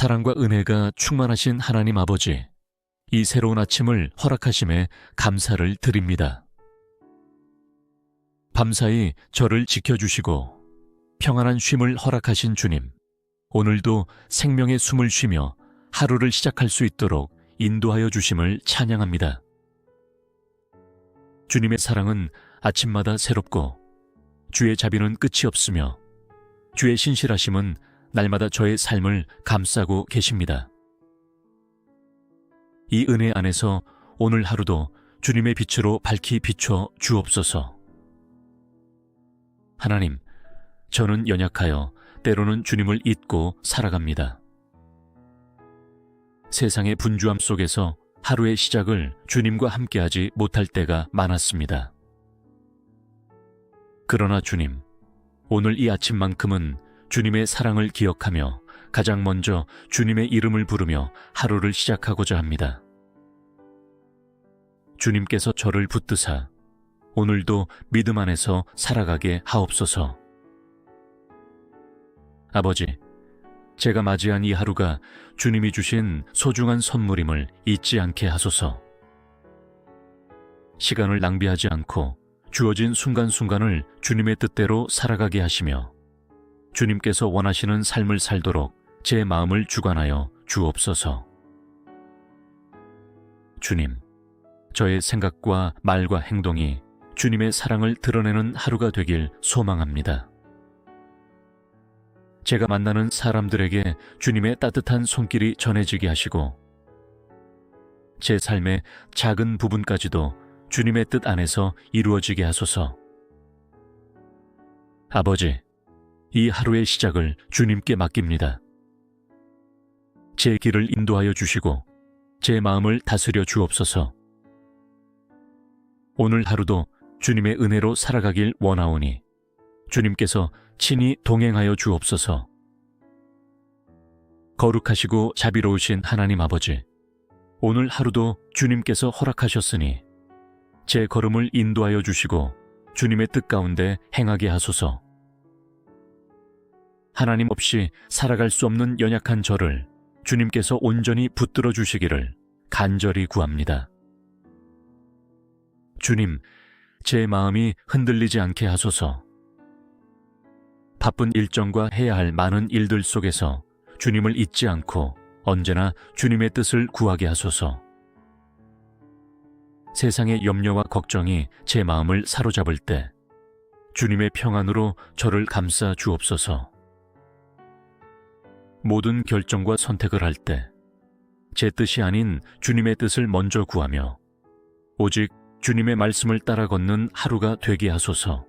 사랑과 은혜가 충만하신 하나님 아버지, 이 새로운 아침을 허락하심에 감사를 드립니다. 밤사이 저를 지켜주시고 평안한 쉼을 허락하신 주님, 오늘도 생명의 숨을 쉬며 하루를 시작할 수 있도록 인도하여 주심을 찬양합니다. 주님의 사랑은 아침마다 새롭고 주의 자비는 끝이 없으며 주의 신실하심은 날마다 저의 삶을 감싸고 계십니다. 이 은혜 안에서 오늘 하루도 주님의 빛으로 밝히 비춰 주옵소서. 하나님, 저는 연약하여 때로는 주님을 잊고 살아갑니다. 세상의 분주함 속에서 하루의 시작을 주님과 함께하지 못할 때가 많았습니다. 그러나 주님, 오늘 이 아침만큼은 주님의 사랑을 기억하며 가장 먼저 주님의 이름을 부르며 하루를 시작하고자 합니다. 주님께서 저를 붙드사 오늘도 믿음 안에서 살아가게 하옵소서. 아버지, 제가 맞이한 이 하루가 주님이 주신 소중한 선물임을 잊지 않게 하소서. 시간을 낭비하지 않고 주어진 순간순간을 주님의 뜻대로 살아가게 하시며 주님께서 원하시는 삶을 살도록 제 마음을 주관하여 주옵소서. 주님, 저의 생각과 말과 행동이 주님의 사랑을 드러내는 하루가 되길 소망합니다. 제가 만나는 사람들에게 주님의 따뜻한 손길이 전해지게 하시고 제 삶의 작은 부분까지도 주님의 뜻 안에서 이루어지게 하소서. 아버지, 이 하루의 시작을 주님께 맡깁니다. 제 길을 인도하여 주시고 제 마음을 다스려 주옵소서. 오늘 하루도 주님의 은혜로 살아가길 원하오니 주님께서 친히 동행하여 주옵소서. 거룩하시고 자비로우신 하나님 아버지, 오늘 하루도 주님께서 허락하셨으니 제 걸음을 인도하여 주시고 주님의 뜻 가운데 행하게 하소서. 하나님 없이 살아갈 수 없는 연약한 저를 주님께서 온전히 붙들어 주시기를 간절히 구합니다. 주님, 제 마음이 흔들리지 않게 하소서. 바쁜 일정과 해야 할 많은 일들 속에서 주님을 잊지 않고 언제나 주님의 뜻을 구하게 하소서. 세상의 염려와 걱정이 제 마음을 사로잡을 때 주님의 평안으로 저를 감싸 주옵소서. 모든 결정과 선택을 할 때 제 뜻이 아닌 주님의 뜻을 먼저 구하며 오직 주님의 말씀을 따라 걷는 하루가 되게 하소서.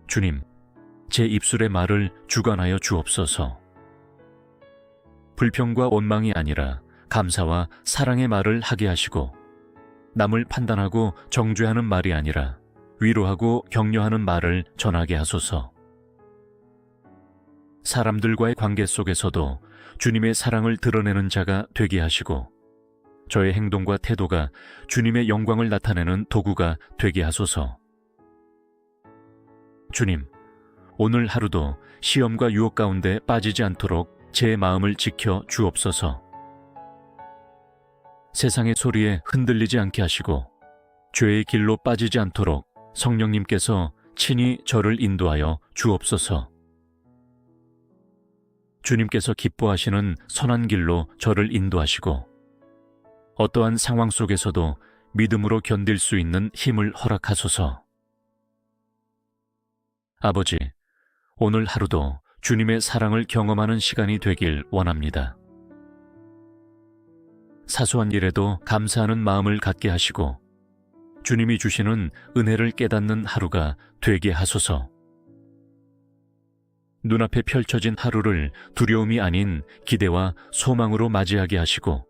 주님, 제 입술의 말을 주관하여 주옵소서. 불평과 원망이 아니라 감사와 사랑의 말을 하게 하시고 남을 판단하고 정죄하는 말이 아니라 위로하고 격려하는 말을 전하게 하소서. 사람들과의 관계 속에서도 주님의 사랑을 드러내는 자가 되게 하시고 저의 행동과 태도가 주님의 영광을 나타내는 도구가 되게 하소서. 주님, 오늘 하루도 시험과 유혹 가운데 빠지지 않도록 제 마음을 지켜 주옵소서. 세상의 소리에 흔들리지 않게 하시고 죄의 길로 빠지지 않도록 성령님께서 친히 저를 인도하여 주옵소서. 주님께서 기뻐하시는 선한 길로 저를 인도하시고 어떠한 상황 속에서도 믿음으로 견딜 수 있는 힘을 허락하소서. 아버지, 오늘 하루도 주님의 사랑을 경험하는 시간이 되길 원합니다. 사소한 일에도 감사하는 마음을 갖게 하시고 주님이 주시는 은혜를 깨닫는 하루가 되게 하소서. 눈앞에 펼쳐진 하루를 두려움이 아닌 기대와 소망으로 맞이하게 하시고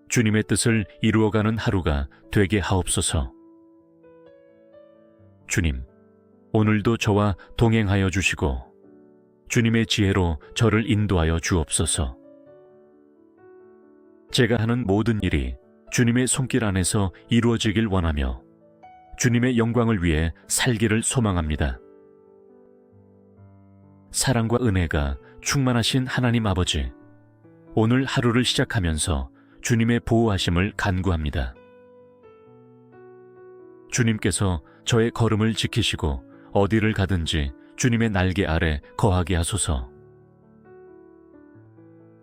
주님의 뜻을 이루어가는 하루가 되게 하옵소서. 주님, 오늘도 저와 동행하여 주시고 주님의 지혜로 저를 인도하여 주옵소서. 제가 하는 모든 일이 주님의 손길 안에서 이루어지길 원하며 주님의 영광을 위해 살기를 소망합니다. 사랑과 은혜가 충만하신 하나님 아버지, 오늘 하루를 시작하면서 주님의 보호하심을 간구합니다. 주님께서 저의 걸음을 지키시고 어디를 가든지 주님의 날개 아래 거하게 하소서.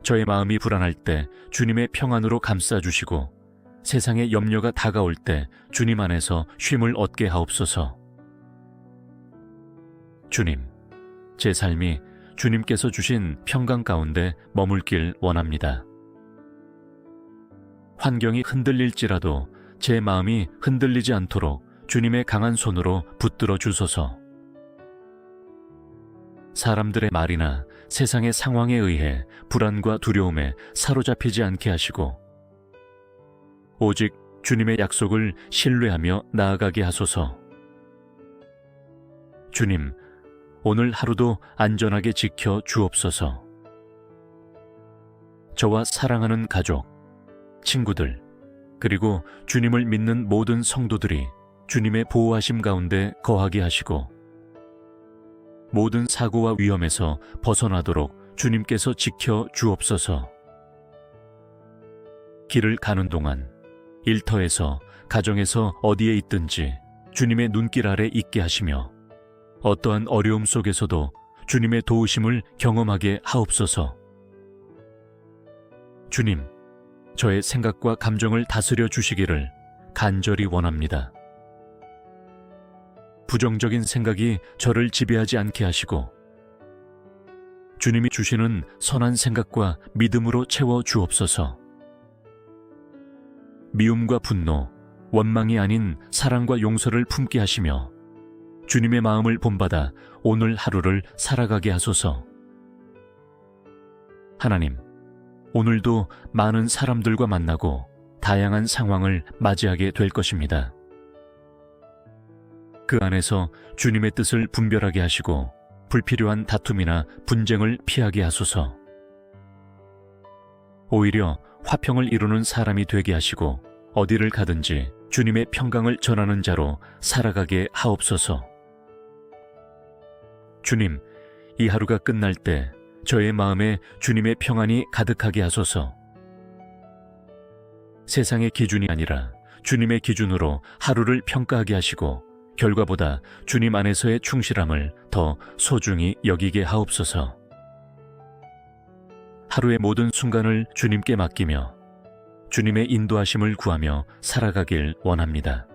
저의 마음이 불안할 때 주님의 평안으로 감싸주시고 세상의 염려가 다가올 때 주님 안에서 쉼을 얻게 하옵소서. 주님, 제 삶이 주님께서 주신 평강 가운데 머물길 원합니다. 환경이 흔들릴지라도 제 마음이 흔들리지 않도록 주님의 강한 손으로 붙들어 주소서. 사람들의 말이나 세상의 상황에 의해 불안과 두려움에 사로잡히지 않게 하시고 오직 주님의 약속을 신뢰하며 나아가게 하소서. 주님, 오늘 하루도 안전하게 지켜 주옵소서. 저와 사랑하는 가족, 친구들, 그리고 주님을 믿는 모든 성도들이 주님의 보호하심 가운데 거하게 하시고 모든 사고와 위험에서 벗어나도록 주님께서 지켜 주옵소서. 길을 가는 동안 일터에서 가정에서 어디에 있든지 주님의 눈길 아래 있게 하시며 어떠한 어려움 속에서도 주님의 도우심을 경험하게 하옵소서. 주님, 저의 생각과 감정을 다스려 주시기를 간절히 원합니다. 부정적인 생각이 저를 지배하지 않게 하시고 주님이 주시는 선한 생각과 믿음으로 채워 주옵소서. 미움과 분노, 원망이 아닌 사랑과 용서를 품게 하시며 주님의 마음을 본받아 오늘 하루를 살아가게 하소서. 하나님, 오늘도 많은 사람들과 만나고 다양한 상황을 맞이하게 될 것입니다. 그 안에서 주님의 뜻을 분별하게 하시고 불필요한 다툼이나 분쟁을 피하게 하소서. 오히려 화평을 이루는 사람이 되게 하시고 어디를 가든지 주님의 평강을 전하는 자로 살아가게 하옵소서. 주님, 이 하루가 끝날 때 저의 마음에 주님의 평안이 가득하게 하소서. 세상의 기준이 아니라 주님의 기준으로 하루를 평가하게 하시고 결과보다 주님 안에서의 충실함을 더 소중히 여기게 하옵소서. 하루의 모든 순간을 주님께 맡기며 주님의 인도하심을 구하며 살아가길 원합니다.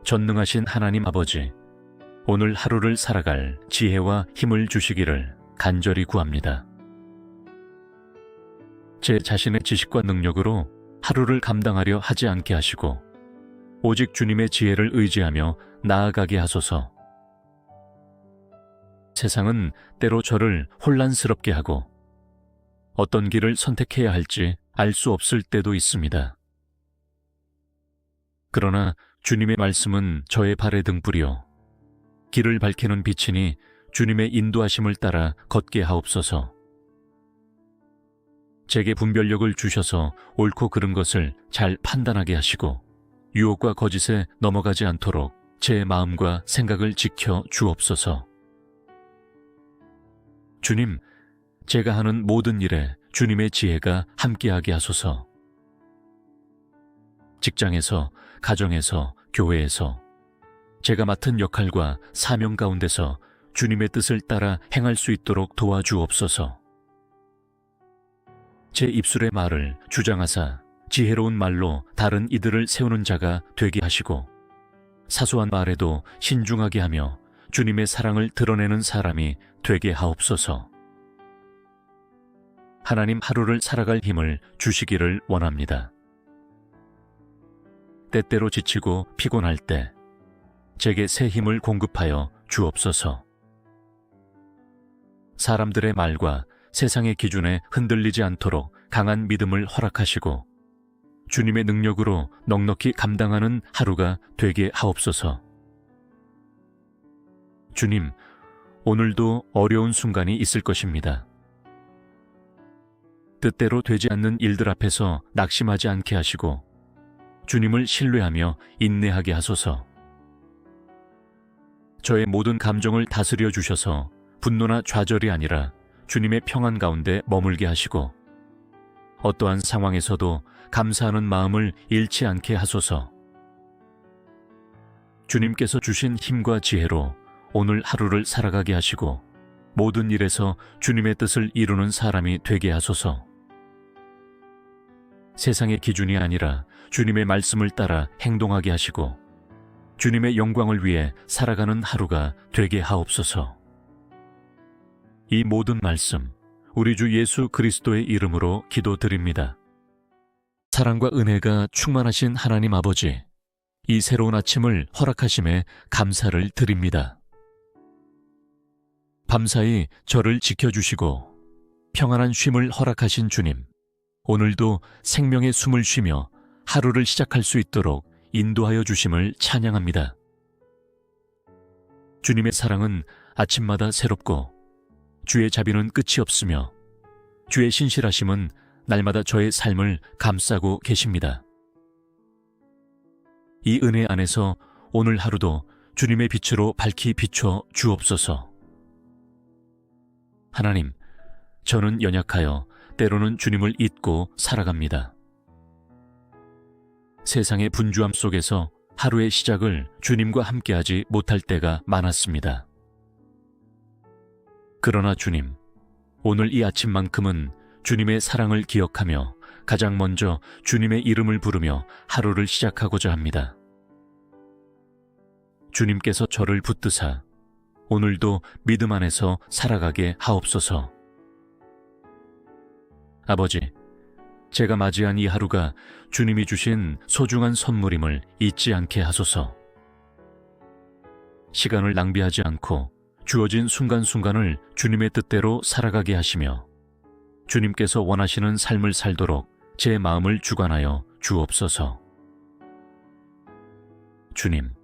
전능하신 하나님 아버지, 오늘 하루를 살아갈 지혜와 힘을 주시기를 간절히 구합니다. 제 자신의 지식과 능력으로 하루를 감당하려 하지 않게 하시고 오직 주님의 지혜를 의지하며 나아가게 하소서. 세상은 때로 저를 혼란스럽게 하고 어떤 길을 선택해야 할지 알 수 없을 때도 있습니다. 그러나 주님의 말씀은 저의 발의 등불이요 길을 밝히는 빛이니 주님의 인도하심을 따라 걷게 하옵소서. 제게 분별력을 주셔서 옳고 그른 것을 잘 판단하게 하시고 유혹과 거짓에 넘어가지 않도록 제 마음과 생각을 지켜 주옵소서. 주님, 제가 하는 모든 일에 주님의 지혜가 함께하게 하소서. 직장에서, 가정에서, 교회에서 제가 맡은 역할과 사명 가운데서 주님의 뜻을 따라 행할 수 있도록 도와주옵소서. 제 입술의 말을 주장하사 지혜로운 말로 다른 이들을 세우는 자가 되게 하시고 사소한 말에도 신중하게 하며 주님의 사랑을 드러내는 사람이 되게 하옵소서. 하나님, 하루를 살아갈 힘을 주시기를 원합니다. 때때로 지치고 피곤할 때 제게 새 힘을 공급하여 주옵소서. 사람들의 말과 세상의 기준에 흔들리지 않도록 강한 믿음을 허락하시고 주님의 능력으로 넉넉히 감당하는 하루가 되게 하옵소서. 주님, 오늘도 어려운 순간이 있을 것입니다. 뜻대로 되지 않는 일들 앞에서 낙심하지 않게 하시고 주님을 신뢰하며 인내하게 하소서. 저의 모든 감정을 다스려 주셔서 분노나 좌절이 아니라 주님의 평안 가운데 머물게 하시고 어떠한 상황에서도 감사하는 마음을 잃지 않게 하소서. 주님께서 주신 힘과 지혜로 오늘 하루를 살아가게 하시고 모든 일에서 주님의 뜻을 이루는 사람이 되게 하소서. 세상의 기준이 아니라 주님의 말씀을 따라 행동하게 하시고 주님의 영광을 위해 살아가는 하루가 되게 하옵소서. 이 모든 말씀 우리 주 예수 그리스도의 이름으로 기도드립니다. 사랑과 은혜가 충만하신 하나님 아버지, 이 새로운 아침을 허락하심에 감사를 드립니다. 밤사이 저를 지켜주시고 평안한 쉼을 허락하신 주님, 오늘도 생명의 숨을 쉬며 하루를 시작할 수 있도록 인도하여 주심을 찬양합니다. 주님의 사랑은 아침마다 새롭고 주의 자비는 끝이 없으며 주의 신실하심은 날마다 저의 삶을 감싸고 계십니다. 이 은혜 안에서 오늘 하루도 주님의 빛으로 밝히 비춰 주옵소서. 하나님, 저는 연약하여 때로는 주님을 잊고 살아갑니다. 세상의 분주함 속에서 하루의 시작을 주님과 함께하지 못할 때가 많았습니다. 그러나 주님, 오늘 이 아침만큼은 주님의 사랑을 기억하며 가장 먼저 주님의 이름을 부르며 하루를 시작하고자 합니다. 주님께서 저를 붙드사 오늘도 믿음 안에서 살아가게 하옵소서. 아버지, 제가 맞이한 이 하루가 주님이 주신 소중한 선물임을 잊지 않게 하소서. 시간을 낭비하지 않고 주어진 순간순간을 주님의 뜻대로 살아가게 하시며 주님께서 원하시는 삶을 살도록 제 마음을 주관하여 주옵소서. 주님,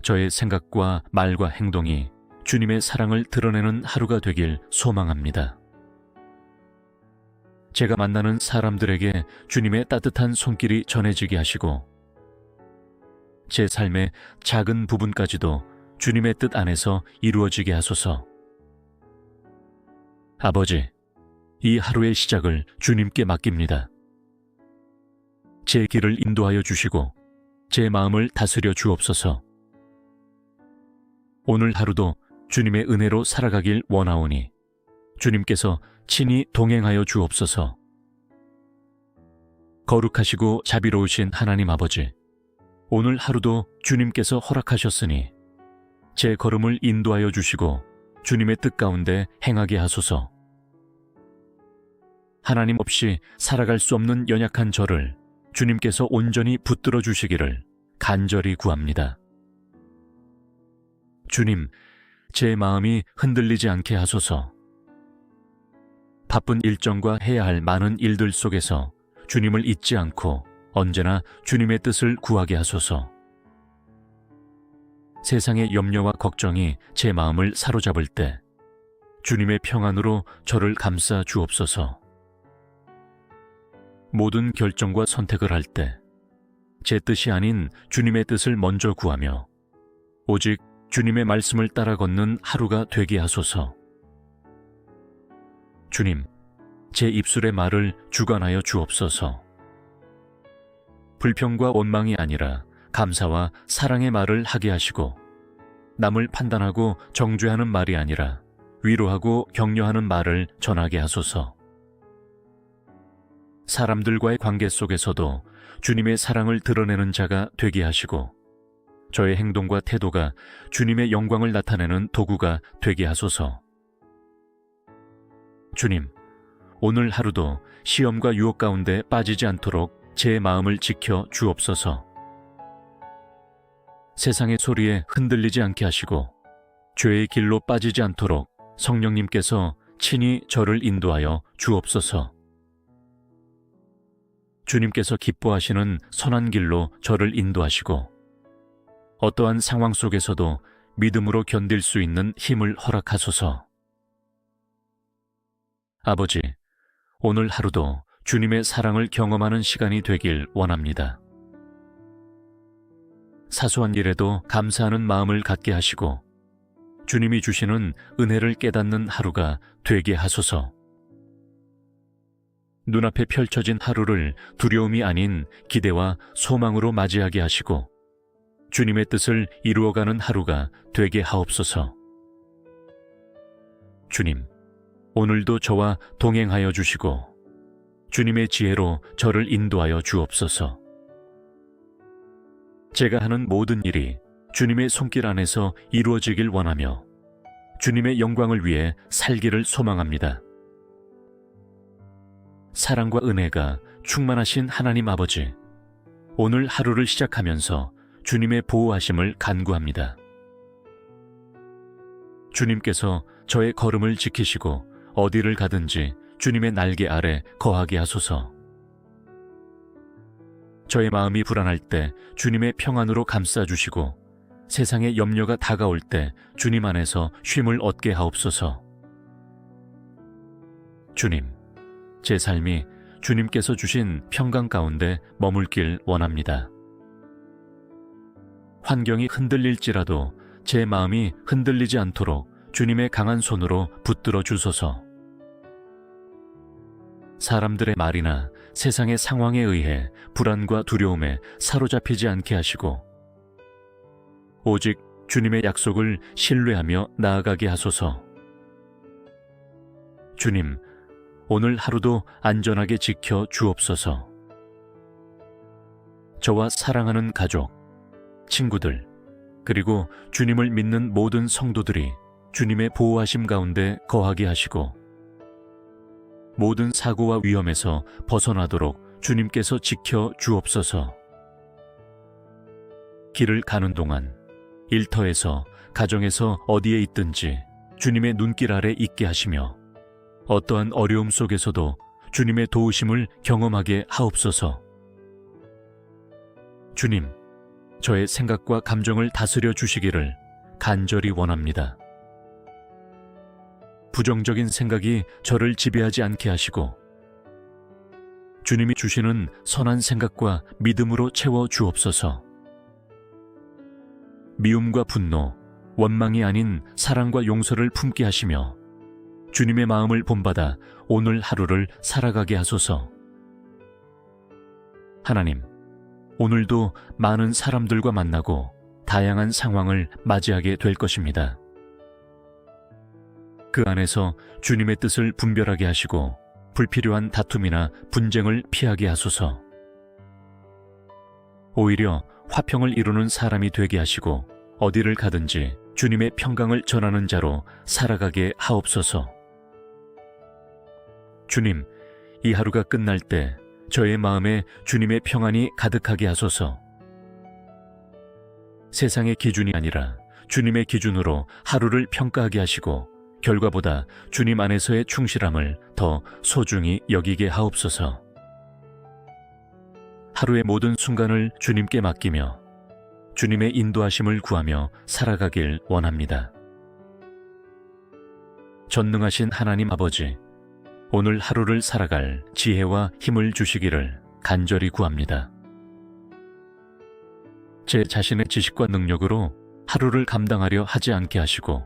저의 생각과 말과 행동이 주님의 사랑을 드러내는 하루가 되길 소망합니다. 제가 만나는 사람들에게 주님의 따뜻한 손길이 전해지게 하시고 제 삶의 작은 부분까지도 주님의 뜻 안에서 이루어지게 하소서. 아버지, 이 하루의 시작을 주님께 맡깁니다. 제 길을 인도하여 주시고 제 마음을 다스려 주옵소서. 오늘 하루도 주님의 은혜로 살아가길 원하오니 주님께서 친히 동행하여 주옵소서. 거룩하시고 자비로우신 하나님 아버지, 오늘 하루도 주님께서 허락하셨으니 제 걸음을 인도하여 주시고 주님의 뜻 가운데 행하게 하소서. 하나님 없이 살아갈 수 없는 연약한 저를 주님께서 온전히 붙들어 주시기를 간절히 구합니다. 주님, 제 마음이 흔들리지 않게 하소서. 바쁜 일정과 해야 할 많은 일들 속에서 주님을 잊지 않고 언제나 주님의 뜻을 구하게 하소서. 세상의 염려와 걱정이 제 마음을 사로잡을 때 주님의 평안으로 저를 감싸 주옵소서. 모든 결정과 선택을 할 때 제 뜻이 아닌 주님의 뜻을 먼저 구하며 오직 주님의 말씀을 따라 걷는 하루가 되게 하소서. 주님, 제 입술의 말을 주관하여 주옵소서. 불평과 원망이 아니라 감사와 사랑의 말을 하게 하시고 남을 판단하고 정죄하는 말이 아니라 위로하고 격려하는 말을 전하게 하소서. 사람들과의 관계 속에서도 주님의 사랑을 드러내는 자가 되게 하시고 저의 행동과 태도가 주님의 영광을 나타내는 도구가 되게 하소서. 주님, 오늘 하루도 시험과 유혹 가운데 빠지지 않도록 제 마음을 지켜 주옵소서. 세상의 소리에 흔들리지 않게 하시고 죄의 길로 빠지지 않도록 성령님께서 친히 저를 인도하여 주옵소서. 주님께서 기뻐하시는 선한 길로 저를 인도하시고 어떠한 상황 속에서도 믿음으로 견딜 수 있는 힘을 허락하소서. 아버지, 오늘 하루도 주님의 사랑을 경험하는 시간이 되길 원합니다. 사소한 일에도 감사하는 마음을 갖게 하시고 주님이 주시는 은혜를 깨닫는 하루가 되게 하소서. 눈앞에 펼쳐진 하루를 두려움이 아닌 기대와 소망으로 맞이하게 하시고 주님의 뜻을 이루어가는 하루가 되게 하옵소서. 주님, 오늘도 저와 동행하여 주시고 주님의 지혜로 저를 인도하여 주옵소서. 제가 하는 모든 일이 주님의 손길 안에서 이루어지길 원하며 주님의 영광을 위해 살기를 소망합니다. 사랑과 은혜가 충만하신 하나님 아버지, 오늘 하루를 시작하면서 주님의 보호하심을 간구합니다. 주님께서 저의 걸음을 지키시고 어디를 가든지 주님의 날개 아래 거하게 하소서. 저의 마음이 불안할 때 주님의 평안으로 감싸주시고 세상의 염려가 다가올 때 주님 안에서 쉼을 얻게 하옵소서. 주님, 제 삶이 주님께서 주신 평강 가운데 머물길 원합니다. 환경이 흔들릴지라도 제 마음이 흔들리지 않도록 주님의 강한 손으로 붙들어 주소서. 사람들의 말이나 세상의 상황에 의해 불안과 두려움에 사로잡히지 않게 하시고 오직 주님의 약속을 신뢰하며 나아가게 하소서. 주님, 오늘 하루도 안전하게 지켜 주옵소서. 저와 사랑하는 가족, 친구들, 그리고 주님을 믿는 모든 성도들이 주님의 보호하심 가운데 거하게 하시고 모든 사고와 위험에서 벗어나도록 주님께서 지켜 주옵소서. 길을 가는 동안 일터에서 가정에서 어디에 있든지 주님의 눈길 아래 있게 하시며 어떠한 어려움 속에서도 주님의 도우심을 경험하게 하옵소서. 주님, 저의 생각과 감정을 다스려 주시기를 간절히 원합니다. 부정적인 생각이 저를 지배하지 않게 하시고 주님이 주시는 선한 생각과 믿음으로 채워 주옵소서. 미움과 분노, 원망이 아닌 사랑과 용서를 품게 하시며 주님의 마음을 본받아 오늘 하루를 살아가게 하소서. 하나님, 오늘도 많은 사람들과 만나고 다양한 상황을 맞이하게 될 것입니다. 그 안에서 주님의 뜻을 분별하게 하시고 불필요한 다툼이나 분쟁을 피하게 하소서. 오히려 화평을 이루는 사람이 되게 하시고 어디를 가든지 주님의 평강을 전하는 자로 살아가게 하옵소서. 주님, 이 하루가 끝날 때 저의 마음에 주님의 평안이 가득하게 하소서. 세상의 기준이 아니라 주님의 기준으로 하루를 평가하게 하시고 결과보다 주님 안에서의 충실함을 더 소중히 여기게 하옵소서. 하루의 모든 순간을 주님께 맡기며 주님의 인도하심을 구하며 살아가길 원합니다. 전능하신 하나님 아버지, 오늘 하루를 살아갈 지혜와 힘을 주시기를 간절히 구합니다. 제 자신의 지식과 능력으로 하루를 감당하려 하지 않게 하시고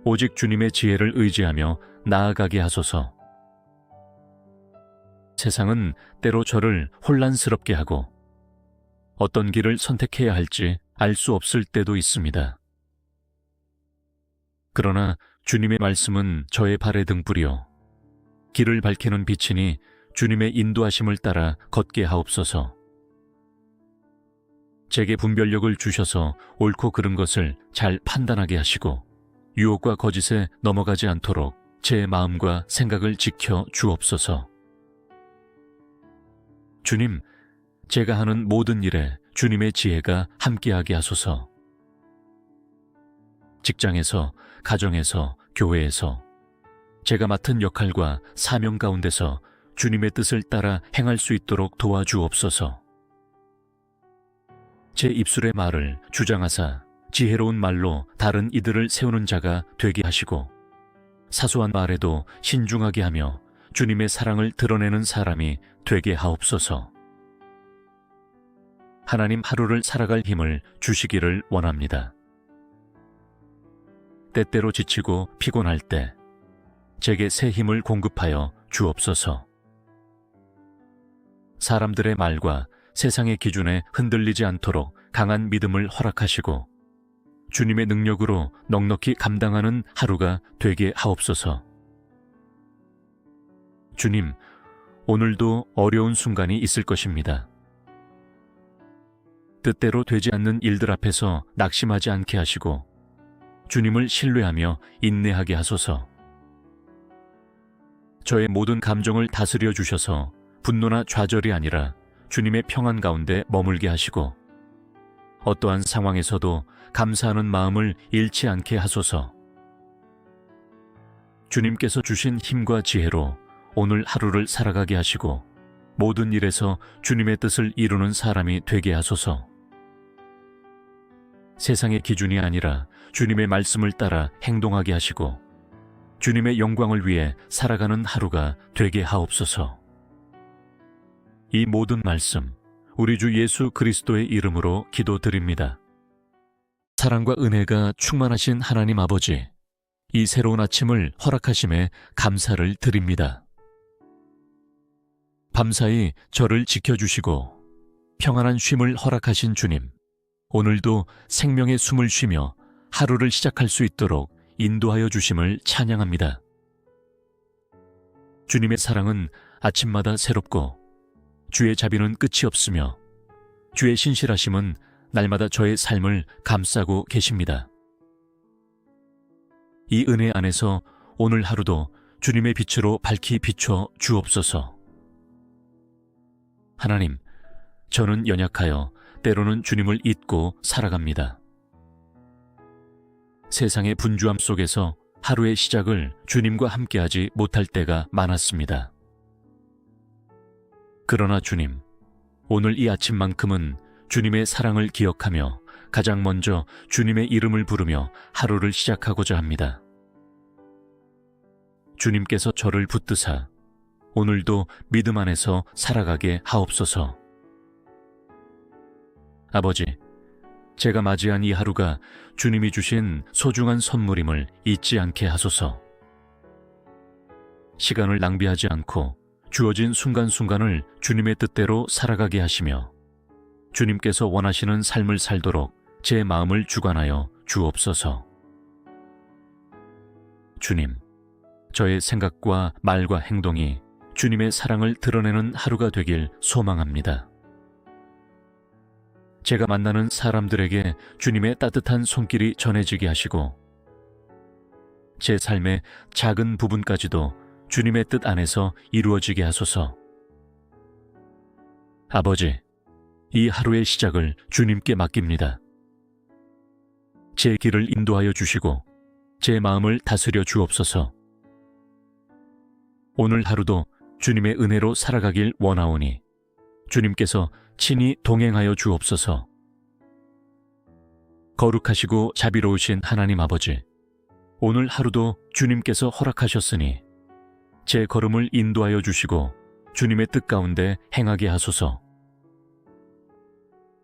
오직 주님의 지혜를 의지하며 나아가게 하소서. 세상은 때로 저를 혼란스럽게 하고 어떤 길을 선택해야 할지 알 수 없을 때도 있습니다. 그러나 주님의 말씀은 저의 발의 등불이요 길을 밝히는 빛이니 주님의 인도하심을 따라 걷게 하옵소서. 제게 분별력을 주셔서 옳고 그른 것을 잘 판단하게 하시고 유혹과 거짓에 넘어가지 않도록 제 마음과 생각을 지켜 주옵소서. 주님, 제가 하는 모든 일에 주님의 지혜가 함께하게 하소서. 직장에서, 가정에서, 교회에서 제가 맡은 역할과 사명 가운데서 주님의 뜻을 따라 행할 수 있도록 도와주옵소서. 제 입술의 말을 주장하사 지혜로운 말로 다른 이들을 세우는 자가 되게 하시고 사소한 말에도 신중하게 하며 주님의 사랑을 드러내는 사람이 되게 하옵소서. 하나님, 하루를 살아갈 힘을 주시기를 원합니다. 때때로 지치고 피곤할 때 제게 새 힘을 공급하여 주옵소서. 사람들의 말과 세상의 기준에 흔들리지 않도록 강한 믿음을 허락하시고 주님의 능력으로 넉넉히 감당하는 하루가 되게 하옵소서. 주님, 오늘도 어려운 순간이 있을 것입니다. 뜻대로 되지 않는 일들 앞에서 낙심하지 않게 하시고 주님을 신뢰하며 인내하게 하소서. 저의 모든 감정을 다스려 주셔서 분노나 좌절이 아니라 주님의 평안 가운데 머물게 하시고 어떠한 상황에서도 감사하는 마음을 잃지 않게 하소서. 주님께서 주신 힘과 지혜로 오늘 하루를 살아가게 하시고 모든 일에서 주님의 뜻을 이루는 사람이 되게 하소서. 세상의 기준이 아니라 주님의 말씀을 따라 행동하게 하시고 주님의 영광을 위해 살아가는 하루가 되게 하옵소서. 이 모든 말씀 우리 주 예수 그리스도의 이름으로 기도드립니다. 사랑과 은혜가 충만하신 하나님 아버지, 이 새로운 아침을 허락하심에 감사를 드립니다. 밤사이 저를 지켜주시고 평안한 쉼을 허락하신 주님, 오늘도 생명의 숨을 쉬며 하루를 시작할 수 있도록 인도하여 주심을 찬양합니다. 주님의 사랑은 아침마다 새롭고 주의 자비는 끝이 없으며 주의 신실하심은 날마다 저의 삶을 감싸고 계십니다. 이 은혜 안에서 오늘 하루도 주님의 빛으로 밝히 비춰 주옵소서. 하나님, 저는 연약하여 때로는 주님을 잊고 살아갑니다. 세상의 분주함 속에서 하루의 시작을 주님과 함께하지 못할 때가 많았습니다. 그러나 주님, 오늘 이 아침만큼은 주님의 사랑을 기억하며 가장 먼저 주님의 이름을 부르며 하루를 시작하고자 합니다. 주님께서 저를 붙드사 오늘도 믿음 안에서 살아가게 하옵소서. 아버지, 제가 맞이한 이 하루가 주님이 주신 소중한 선물임을 잊지 않게 하소서. 시간을 낭비하지 않고 주어진 순간순간을 주님의 뜻대로 살아가게 하시며 주님께서 원하시는 삶을 살도록 제 마음을 주관하여 주옵소서. 주님, 저의 생각과 말과 행동이 주님의 사랑을 드러내는 하루가 되길 소망합니다. 제가 만나는 사람들에게 주님의 따뜻한 손길이 전해지게 하시고 제 삶의 작은 부분까지도 주님의 뜻 안에서 이루어지게 하소서. 아버지, 이 하루의 시작을 주님께 맡깁니다. 제 길을 인도하여 주시고 제 마음을 다스려 주옵소서. 오늘 하루도 주님의 은혜로 살아가길 원하오니 주님께서 친히 동행하여 주옵소서. 거룩하시고 자비로우신 하나님 아버지, 오늘 하루도 주님께서 허락하셨으니 제 걸음을 인도하여 주시고 주님의 뜻 가운데 행하게 하소서.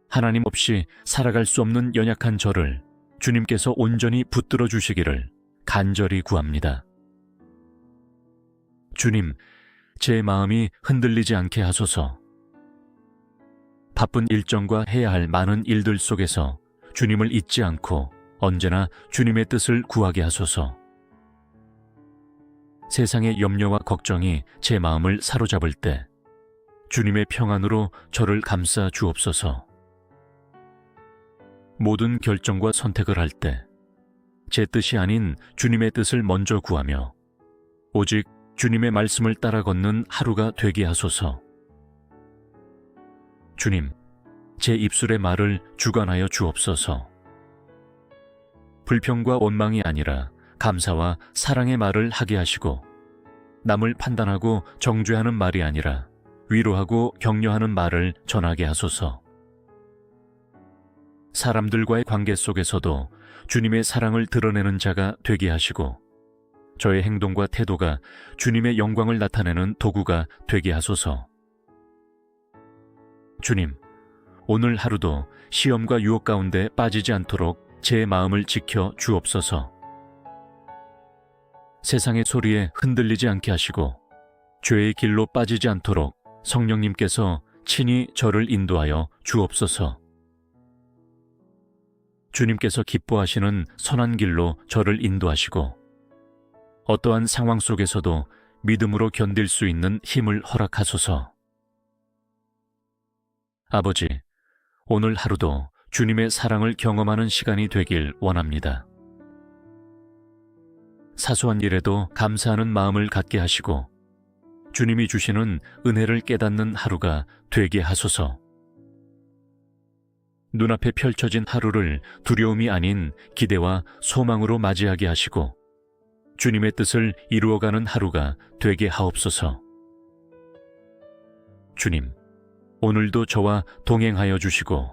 하나님 없이 살아갈 수 없는 연약한 저를 주님께서 온전히 붙들어 주시기를 간절히 구합니다. 주님, 제 마음이 흔들리지 않게 하소서. 바쁜 일정과 해야 할 많은 일들 속에서 주님을 잊지 않고 언제나 주님의 뜻을 구하게 하소서. 세상의 염려와 걱정이 제 마음을 사로잡을 때 주님의 평안으로 저를 감싸 주옵소서. 모든 결정과 선택을 할 때 제 뜻이 아닌 주님의 뜻을 먼저 구하며 오직 주님의 말씀을 따라 걷는 하루가 되게 하소서. 주님, 제 입술의 말을 주관하여 주옵소서. 불평과 원망이 아니라 감사와 사랑의 말을 하게 하시고 남을 판단하고 정죄하는 말이 아니라 위로하고 격려하는 말을 전하게 하소서. 사람들과의 관계 속에서도 주님의 사랑을 드러내는 자가 되게 하시고 저의 행동과 태도가 주님의 영광을 나타내는 도구가 되게 하소서. 주님, 오늘 하루도 시험과 유혹 가운데 빠지지 않도록 제 마음을 지켜 주옵소서. 세상의 소리에 흔들리지 않게 하시고 죄의 길로 빠지지 않도록 성령님께서 친히 저를 인도하여 주옵소서. 주님께서 기뻐하시는 선한 길로 저를 인도하시고 어떠한 상황 속에서도 믿음으로 견딜 수 있는 힘을 허락하소서. 아버지, 오늘 하루도 주님의 사랑을 경험하는 시간이 되길 원합니다. 사소한 일에도 감사하는 마음을 갖게 하시고 주님이 주시는 은혜를 깨닫는 하루가 되게 하소서. 눈앞에 펼쳐진 하루를 두려움이 아닌 기대와 소망으로 맞이하게 하시고 주님의 뜻을 이루어가는 하루가 되게 하옵소서. 주님, 오늘도 저와 동행하여 주시고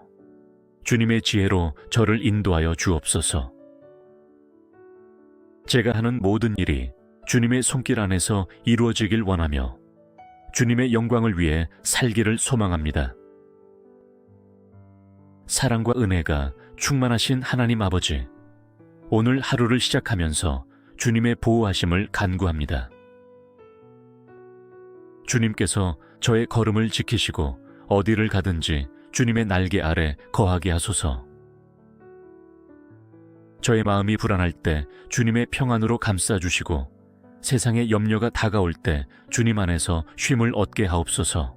주님의 지혜로 저를 인도하여 주옵소서. 제가 하는 모든 일이 주님의 손길 안에서 이루어지길 원하며 주님의 영광을 위해 살기를 소망합니다. 사랑과 은혜가 충만하신 하나님 아버지, 오늘 하루를 시작하면서 주님의 보호하심을 간구합니다. 주님께서 저의 걸음을 지키시고 어디를 가든지 주님의 날개 아래 거하게 하소서. 저의 마음이 불안할 때 주님의 평안으로 감싸주시고 세상의 염려가 다가올 때 주님 안에서 쉼을 얻게 하옵소서.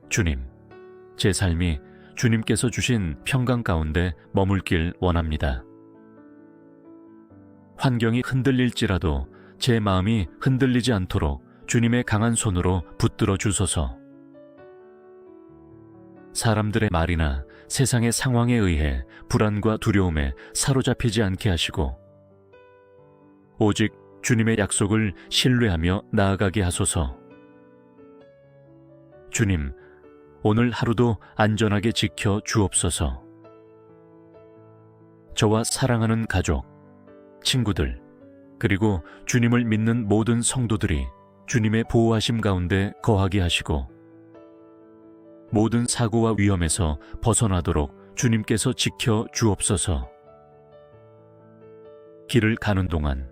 주님, 제 삶이 주님께서 주신 평강 가운데 머물길 원합니다. 환경이 흔들릴지라도 제 마음이 흔들리지 않도록 주님의 강한 손으로 붙들어 주소서. 사람들의 말이나 세상의 상황에 의해 불안과 두려움에 사로잡히지 않게 하시고 오직 주님의 약속을 신뢰하며 나아가게 하소서. 주님, 오늘 하루도 안전하게 지켜 주옵소서. 저와 사랑하는 가족, 친구들, 그리고 주님을 믿는 모든 성도들이 주님의 보호하심 가운데 거하게 하시고 모든 사고와 위험에서 벗어나도록 주님께서 지켜 주옵소서. 길을 가는 동안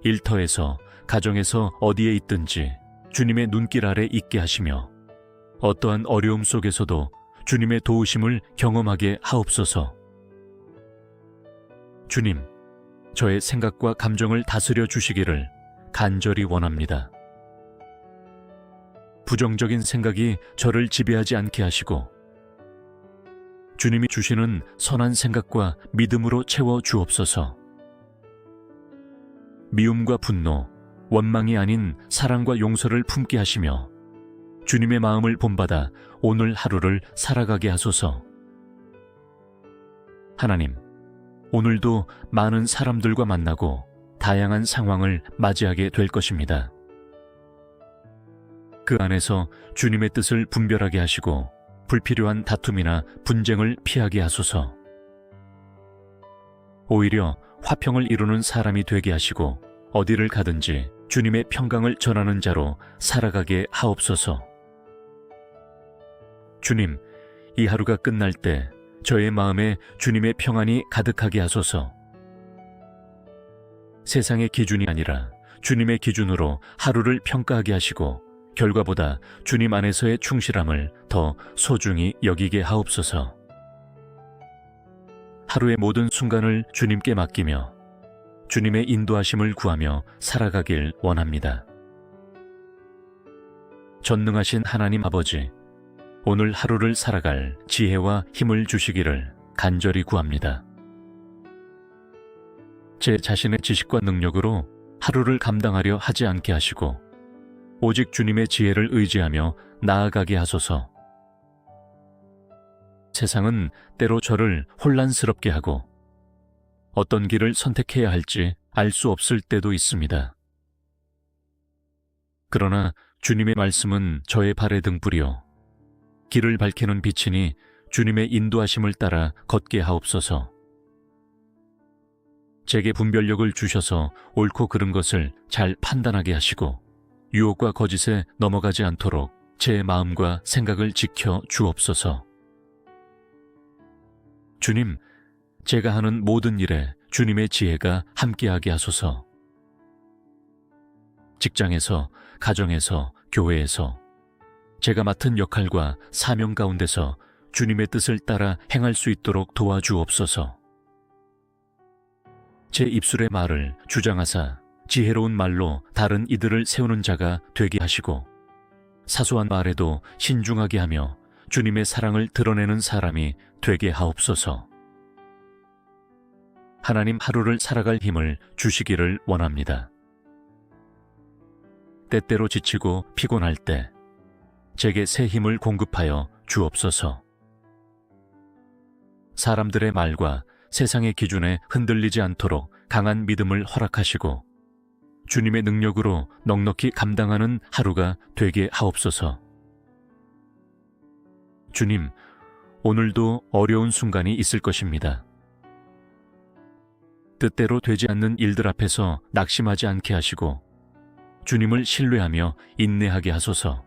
일터에서, 가정에서 어디에 있든지 주님의 눈길 아래 있게 하시며 어떠한 어려움 속에서도 주님의 도우심을 경험하게 하옵소서. 주님, 저의 생각과 감정을 다스려 주시기를 간절히 원합니다. 부정적인 생각이 저를 지배하지 않게 하시고 주님이 주시는 선한 생각과 믿음으로 채워 주옵소서. 미움과 분노, 원망이 아닌 사랑과 용서를 품게 하시며 주님의 마음을 본받아 오늘 하루를 살아가게 하소서. 하나님, 오늘도 많은 사람들과 만나고 다양한 상황을 맞이하게 될 것입니다. 그 안에서 주님의 뜻을 분별하게 하시고 불필요한 다툼이나 분쟁을 피하게 하소서. 오히려 화평을 이루는 사람이 되게 하시고 어디를 가든지 주님의 평강을 전하는 자로 살아가게 하옵소서. 주님, 이 하루가 끝날 때 저의 마음에 주님의 평안이 가득하게 하소서. 세상의 기준이 아니라 주님의 기준으로 하루를 평가하게 하시고 결과보다 주님 안에서의 충실함을 더 소중히 여기게 하옵소서. 하루의 모든 순간을 주님께 맡기며 주님의 인도하심을 구하며 살아가길 원합니다. 전능하신 하나님 아버지, 오늘 하루를 살아갈 지혜와 힘을 주시기를 간절히 구합니다. 제 자신의 지식과 능력으로 하루를 감당하려 하지 않게 하시고 오직 주님의 지혜를 의지하며 나아가게 하소서. 세상은 때로 저를 혼란스럽게 하고 어떤 길을 선택해야 할지 알 수 없을 때도 있습니다. 그러나 주님의 말씀은 저의 발의 등불이요 길을 밝히는 빛이니 주님의 인도하심을 따라 걷게 하옵소서. 제게 분별력을 주셔서 옳고 그른 것을 잘 판단하게 하시고 유혹과 거짓에 넘어가지 않도록 제 마음과 생각을 지켜 주옵소서. 주님, 제가 하는 모든 일에 주님의 지혜가 함께하게 하소서. 직장에서, 가정에서, 교회에서 제가 맡은 역할과 사명 가운데서 주님의 뜻을 따라 행할 수 있도록 도와주옵소서. 제 입술의 말을 주장하사 지혜로운 말로 다른 이들을 세우는 자가 되게 하시고, 사소한 말에도 신중하게 하며 주님의 사랑을 드러내는 사람이 되게 하옵소서. 하나님, 하루를 살아갈 힘을 주시기를 원합니다. 때때로 지치고 피곤할 때 제게 새 힘을 공급하여 주옵소서. 사람들의 말과 세상의 기준에 흔들리지 않도록 강한 믿음을 허락하시고, 주님의 능력으로 넉넉히 감당하는 하루가 되게 하옵소서. 주님, 오늘도 어려운 순간이 있을 것입니다. 뜻대로 되지 않는 일들 앞에서 낙심하지 않게 하시고, 주님을 신뢰하며 인내하게 하소서.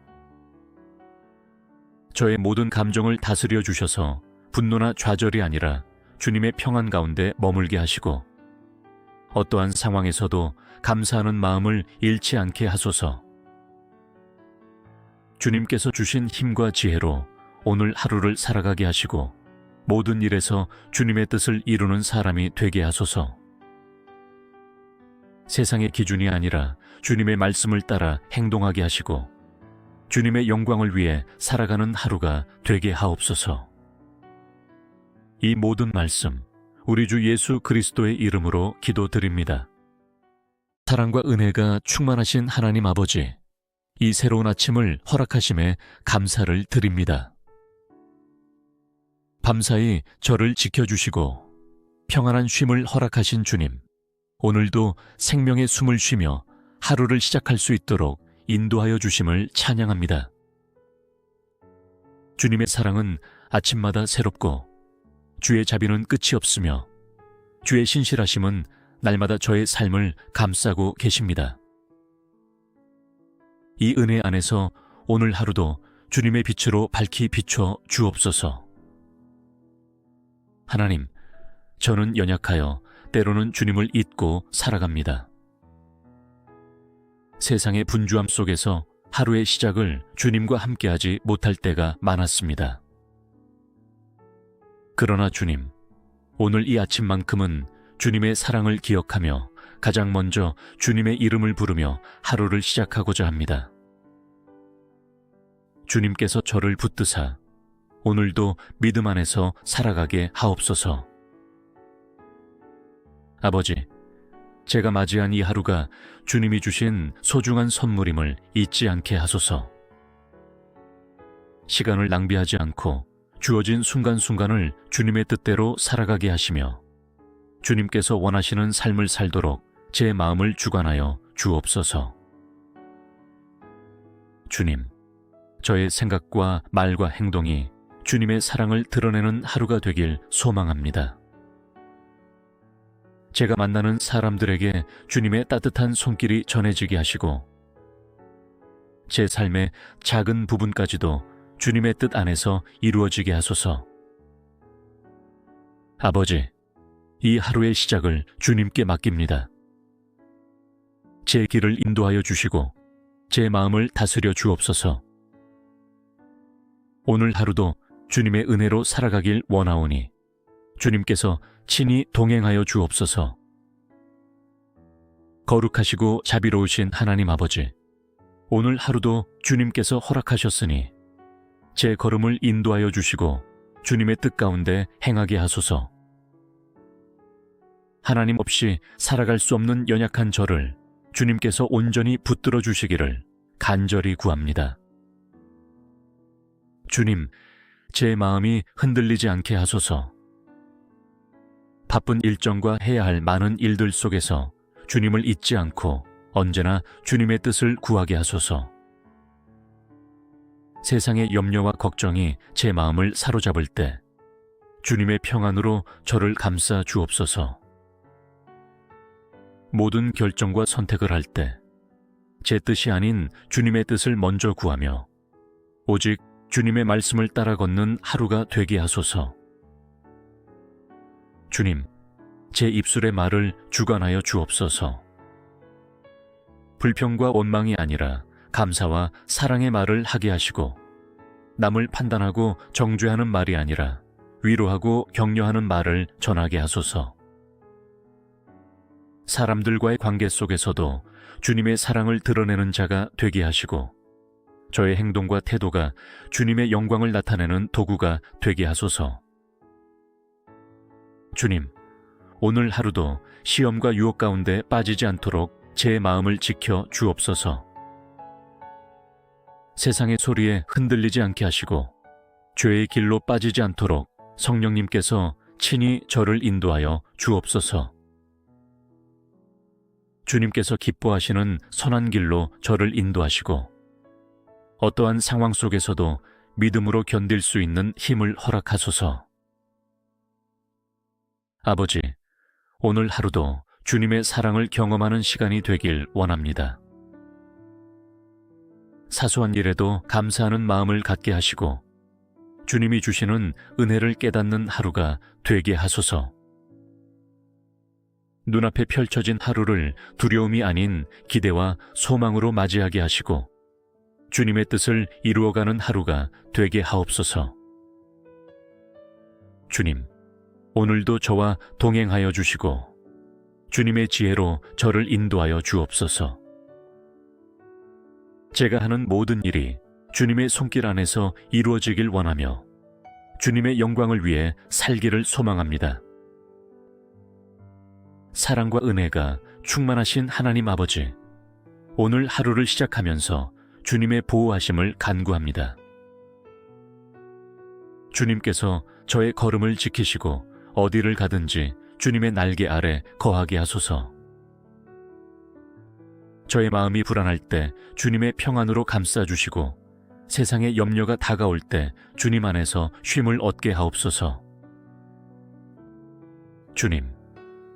저의 모든 감정을 다스려 주셔서 분노나 좌절이 아니라 주님의 평안 가운데 머물게 하시고, 어떠한 상황에서도 감사하는 마음을 잃지 않게 하소서. 주님께서 주신 힘과 지혜로 오늘 하루를 살아가게 하시고, 모든 일에서 주님의 뜻을 이루는 사람이 되게 하소서. 세상의 기준이 아니라 주님의 말씀을 따라 행동하게 하시고, 주님의 영광을 위해 살아가는 하루가 되게 하옵소서. 이 모든 말씀, 우리 주 예수 그리스도의 이름으로 기도드립니다. 사랑과 은혜가 충만하신 하나님 아버지, 이 새로운 아침을 허락하심에 감사를 드립니다. 밤사이 저를 지켜주시고 평안한 쉼을 허락하신 주님, 오늘도 생명의 숨을 쉬며 하루를 시작할 수 있도록 인도하여 주심을 찬양합니다. 주님의 사랑은 아침마다 새롭고, 주의 자비는 끝이 없으며, 주의 신실하심은 날마다 저의 삶을 감싸고 계십니다. 이 은혜 안에서 오늘 하루도 주님의 빛으로 밝히 비춰 주옵소서. 하나님, 저는 연약하여 때로는 주님을 잊고 살아갑니다. 세상의 분주함 속에서 하루의 시작을 주님과 함께하지 못할 때가 많았습니다. 그러나 주님, 오늘 이 아침만큼은 주님의 사랑을 기억하며 가장 먼저 주님의 이름을 부르며 하루를 시작하고자 합니다. 주님께서 저를 붙드사 오늘도 믿음 안에서 살아가게 하옵소서. 아버지, 제가 맞이한 이 하루가 주님이 주신 소중한 선물임을 잊지 않게 하소서. 시간을 낭비하지 않고 주어진 순간순간을 주님의 뜻대로 살아가게 하시며, 주님께서 원하시는 삶을 살도록 제 마음을 주관하여 주옵소서. 주님, 저의 생각과 말과 행동이 주님의 사랑을 드러내는 하루가 되길 소망합니다. 제가 만나는 사람들에게 주님의 따뜻한 손길이 전해지게 하시고, 제 삶의 작은 부분까지도 주님의 뜻 안에서 이루어지게 하소서. 아버지, 이 하루의 시작을 주님께 맡깁니다. 제 길을 인도하여 주시고 제 마음을 다스려 주옵소서. 오늘 하루도 주님의 은혜로 살아가길 원하오니 주님께서 친히 동행하여 주옵소서. 거룩하시고 자비로우신 하나님 아버지, 오늘 하루도 주님께서 허락하셨으니 제 걸음을 인도하여 주시고 주님의 뜻 가운데 행하게 하소서. 하나님 없이 살아갈 수 없는 연약한 저를 주님께서 온전히 붙들어 주시기를 간절히 구합니다. 주님, 제 마음이 흔들리지 않게 하소서. 바쁜 일정과 해야 할 많은 일들 속에서 주님을 잊지 않고 언제나 주님의 뜻을 구하게 하소서. 세상의 염려와 걱정이 제 마음을 사로잡을 때 주님의 평안으로 저를 감싸 주옵소서. 모든 결정과 선택을 할 때 제 뜻이 아닌 주님의 뜻을 먼저 구하며 오직 주님의 말씀을 따라 걷는 하루가 되게 하소서. 주님, 제 입술의 말을 주관하여 주옵소서. 불평과 원망이 아니라 감사와 사랑의 말을 하게 하시고, 남을 판단하고 정죄하는 말이 아니라 위로하고 격려하는 말을 전하게 하소서. 사람들과의 관계 속에서도 주님의 사랑을 드러내는 자가 되게 하시고, 저의 행동과 태도가 주님의 영광을 나타내는 도구가 되게 하소서. 주님, 오늘 하루도 시험과 유혹 가운데 빠지지 않도록 제 마음을 지켜 주옵소서. 세상의 소리에 흔들리지 않게 하시고, 죄의 길로 빠지지 않도록 성령님께서 친히 저를 인도하여 주옵소서. 주님께서 기뻐하시는 선한 길로 저를 인도하시고, 어떠한 상황 속에서도 믿음으로 견딜 수 있는 힘을 허락하소서. 아버지, 오늘 하루도 주님의 사랑을 경험하는 시간이 되길 원합니다. 사소한 일에도 감사하는 마음을 갖게 하시고, 주님이 주시는 은혜를 깨닫는 하루가 되게 하소서. 눈앞에 펼쳐진 하루를 두려움이 아닌 기대와 소망으로 맞이하게 하시고, 주님의 뜻을 이루어가는 하루가 되게 하옵소서. 주님, 오늘도 저와 동행하여 주시고, 주님의 지혜로 저를 인도하여 주옵소서. 제가 하는 모든 일이 주님의 손길 안에서 이루어지길 원하며, 주님의 영광을 위해 살기를 소망합니다. 사랑과 은혜가 충만하신 하나님 아버지, 오늘 하루를 시작하면서 주님의 보호하심을 간구합니다. 주님께서 저의 걸음을 지키시고 어디를 가든지 주님의 날개 아래 거하게 하소서. 저의 마음이 불안할 때 주님의 평안으로 감싸주시고, 세상의 염려가 다가올 때 주님 안에서 쉼을 얻게 하옵소서. 주님,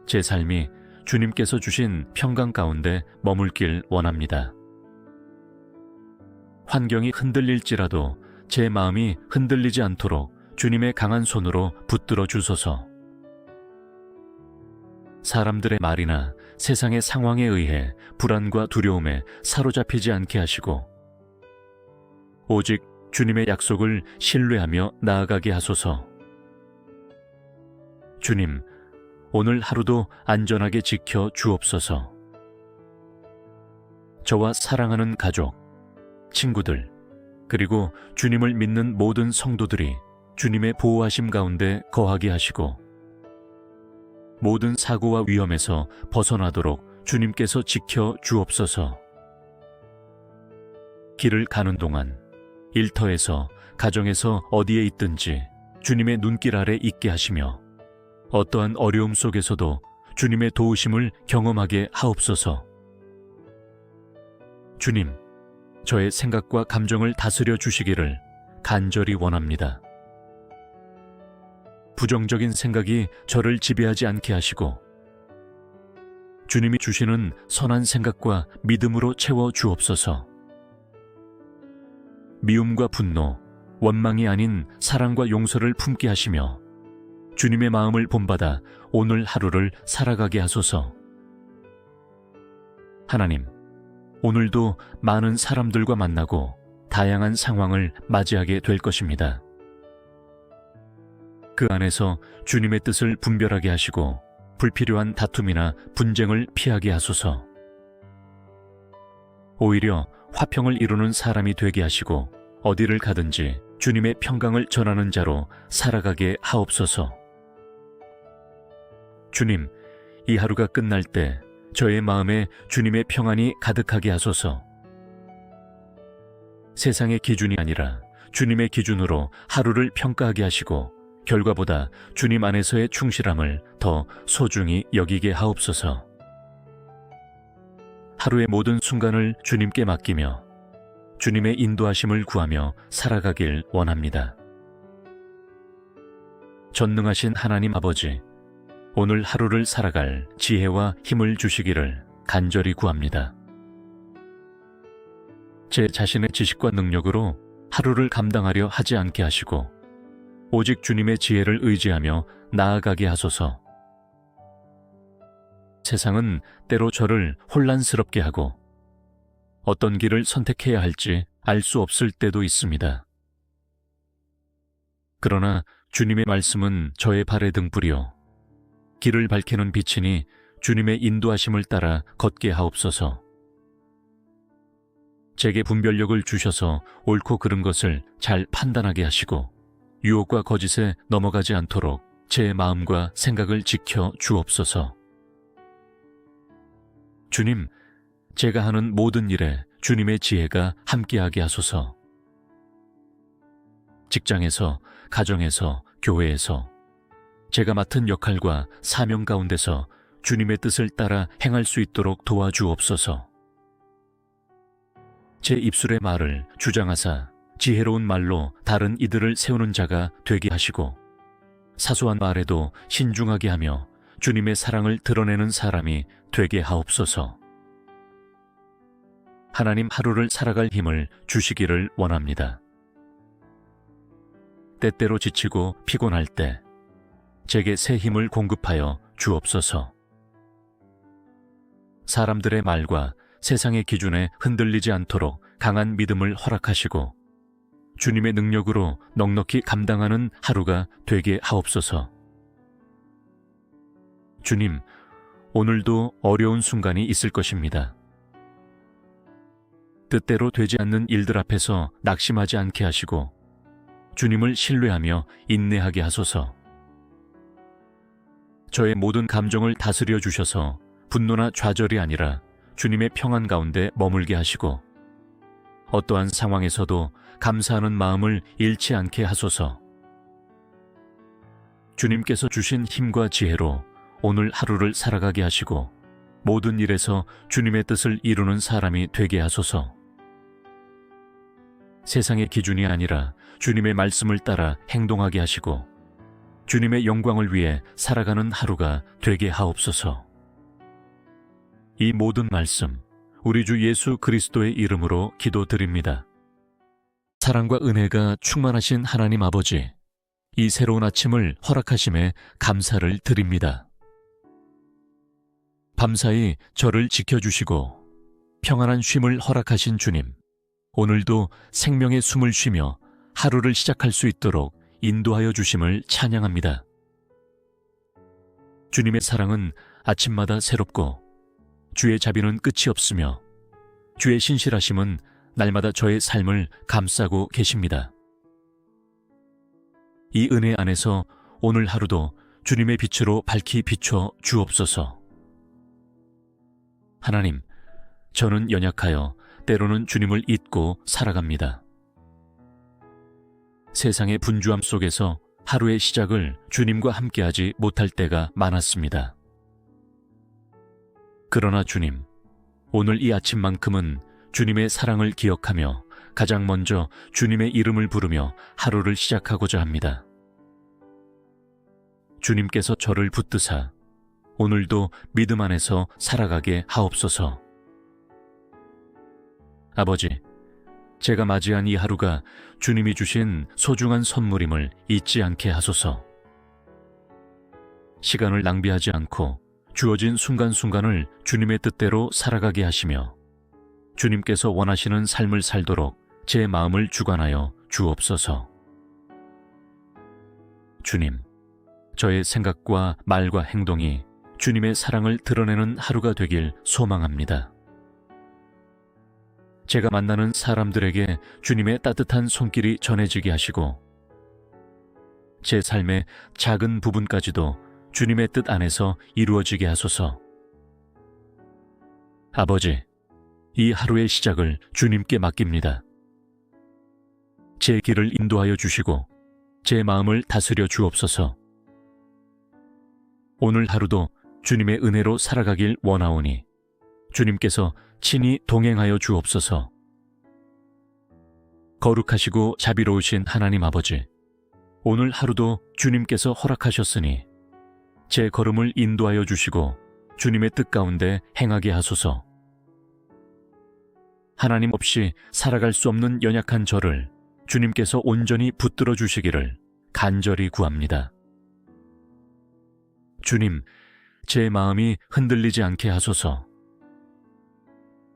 제 삶이 주님께서 주신 평강 가운데 머물길 원합니다. 환경이 흔들릴지라도 제 마음이 흔들리지 않도록 주님의 강한 손으로 붙들어 주소서. 사람들의 말이나 세상의 상황에 의해 불안과 두려움에 사로잡히지 않게 하시고, 오직 주님의 약속을 신뢰하며 나아가게 하소서. 주님, 오늘 하루도 안전하게 지켜 주옵소서. 저와 사랑하는 가족, 친구들, 그리고 주님을 믿는 모든 성도들이 주님의 보호하심 가운데 거하게 하시고, 모든 사고와 위험에서 벗어나도록 주님께서 지켜 주옵소서. 길을 가는 동안 일터에서, 가정에서 어디에 있든지 주님의 눈길 아래 있게 하시며, 어떠한 어려움 속에서도 주님의 도우심을 경험하게 하옵소서. 주님, 저의 생각과 감정을 다스려 주시기를 간절히 원합니다. 부정적인 생각이 저를 지배하지 않게 하시고, 주님이 주시는 선한 생각과 믿음으로 채워 주옵소서. 미움과 분노, 원망이 아닌 사랑과 용서를 품게 하시며, 주님의 마음을 본받아 오늘 하루를 살아가게 하소서. 하나님, 오늘도 많은 사람들과 만나고 다양한 상황을 맞이하게 될 것입니다. 그 안에서 주님의 뜻을 분별하게 하시고, 불필요한 다툼이나 분쟁을 피하게 하소서. 오히려 화평을 이루는 사람이 되게 하시고, 어디를 가든지 주님의 평강을 전하는 자로 살아가게 하옵소서. 주님, 이 하루가 끝날 때 저의 마음에 주님의 평안이 가득하게 하소서. 세상의 기준이 아니라 주님의 기준으로 하루를 평가하게 하시고, 결과보다 주님 안에서의 충실함을 더 소중히 여기게 하옵소서. 하루의 모든 순간을 주님께 맡기며 주님의 인도하심을 구하며 살아가길 원합니다. 전능하신 하나님 아버지, 오늘 하루를 살아갈 지혜와 힘을 주시기를 간절히 구합니다. 제 자신의 지식과 능력으로 하루를 감당하려 하지 않게 하시고, 오직 주님의 지혜를 의지하며 나아가게 하소서. 세상은 때로 저를 혼란스럽게 하고 어떤 길을 선택해야 할지 알 수 없을 때도 있습니다. 그러나 주님의 말씀은 저의 발의 등불이요 길을 밝히는 빛이니 주님의 인도하심을 따라 걷게 하옵소서. 제게 분별력을 주셔서 옳고 그른 것을 잘 판단하게 하시고 유혹과 거짓에 넘어가지 않도록 제 마음과 생각을 지켜 주옵소서. 주님, 제가 하는 모든 일에 주님의 지혜가 함께하게 하소서. 직장에서, 가정에서, 교회에서 제가 맡은 역할과 사명 가운데서 주님의 뜻을 따라 행할 수 있도록 도와주옵소서. 제 입술의 말을 주장하사 지혜로운 말로 다른 이들을 세우는 자가 되게 하시고 사소한 말에도 신중하게 하며 주님의 사랑을 드러내는 사람이 되게 하옵소서. 하나님 하루를 살아갈 힘을 주시기를 원합니다. 때때로 지치고 피곤할 때 제게 새 힘을 공급하여 주옵소서. 사람들의 말과 세상의 기준에 흔들리지 않도록 강한 믿음을 허락하시고 주님의 능력으로 넉넉히 감당하는 하루가 되게 하옵소서. 주님, 오늘도 어려운 순간이 있을 것입니다. 뜻대로 되지 않는 일들 앞에서 낙심하지 않게 하시고 주님을 신뢰하며 인내하게 하소서. 저의 모든 감정을 다스려 주셔서 분노나 좌절이 아니라 주님의 평안 가운데 머물게 하시고 어떠한 상황에서도 감사하는 마음을 잃지 않게 하소서. 주님께서 주신 힘과 지혜로 오늘 하루를 살아가게 하시고 모든 일에서 주님의 뜻을 이루는 사람이 되게 하소서. 세상의 기준이 아니라 주님의 말씀을 따라 행동하게 하시고 주님의 영광을 위해 살아가는 하루가 되게 하옵소서. 이 모든 말씀 우리 주 예수 그리스도의 이름으로 기도드립니다. 사랑과 은혜가 충만하신 하나님 아버지, 이 새로운 아침을 허락하심에 감사를 드립니다. 밤사이 저를 지켜주시고 평안한 쉼을 허락하신 주님, 오늘도 생명의 숨을 쉬며 하루를 시작할 수 있도록 인도하여 주심을 찬양합니다. 주님의 사랑은 아침마다 새롭고 주의 자비는 끝이 없으며 주의 신실하심은 날마다 저의 삶을 감싸고 계십니다. 이 은혜 안에서 오늘 하루도 주님의 빛으로 밝히 비춰 주옵소서. 하나님, 저는 연약하여 때로는 주님을 잊고 살아갑니다. 세상의 분주함 속에서 하루의 시작을 주님과 함께하지 못할 때가 많았습니다. 그러나 주님, 오늘 이 아침만큼은 주님의 사랑을 기억하며 가장 먼저 주님의 이름을 부르며 하루를 시작하고자 합니다. 주님께서 저를 붙드사 오늘도 믿음 안에서 살아가게 하옵소서. 아버지, 제가 맞이한 이 하루가 주님이 주신 소중한 선물임을 잊지 않게 하소서. 시간을 낭비하지 않고 주어진 순간순간을 주님의 뜻대로 살아가게 하시며 주님께서 원하시는 삶을 살도록 제 마음을 주관하여 주옵소서. 주님, 저의 생각과 말과 행동이 주님의 사랑을 드러내는 하루가 되길 소망합니다. 제가 만나는 사람들에게 주님의 따뜻한 손길이 전해지게 하시고 제 삶의 작은 부분까지도 주님의 뜻 안에서 이루어지게 하소서. 아버지, 이 하루의 시작을 주님께 맡깁니다. 제 길을 인도하여 주시고 제 마음을 다스려 주옵소서. 오늘 하루도 주님의 은혜로 살아가길 원하오니 주님께서 친히 동행하여 주옵소서. 거룩하시고 자비로우신 하나님 아버지, 오늘 하루도 주님께서 허락하셨으니 제 걸음을 인도하여 주시고 주님의 뜻 가운데 행하게 하소서. 하나님 없이 살아갈 수 없는 연약한 저를 주님께서 온전히 붙들어 주시기를 간절히 구합니다. 주님, 제 마음이 흔들리지 않게 하소서.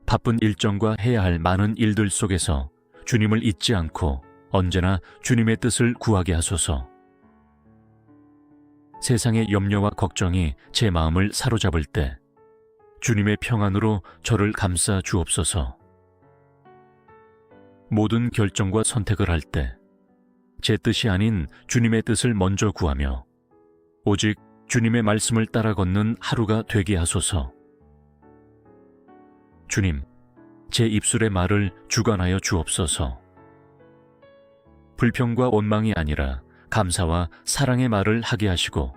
바쁜 일정과 해야 할 많은 일들 속에서 주님을 잊지 않고 언제나 주님의 뜻을 구하게 하소서. 세상의 염려와 걱정이 제 마음을 사로잡을 때 주님의 평안으로 저를 감싸 주옵소서. 모든 결정과 선택을 할 때 제 뜻이 아닌 주님의 뜻을 먼저 구하며 오직 주님의 말씀을 따라 걷는 하루가 되게 하소서. 주님, 제 입술의 말을 주관하여 주옵소서. 불평과 원망이 아니라 감사와 사랑의 말을 하게 하시고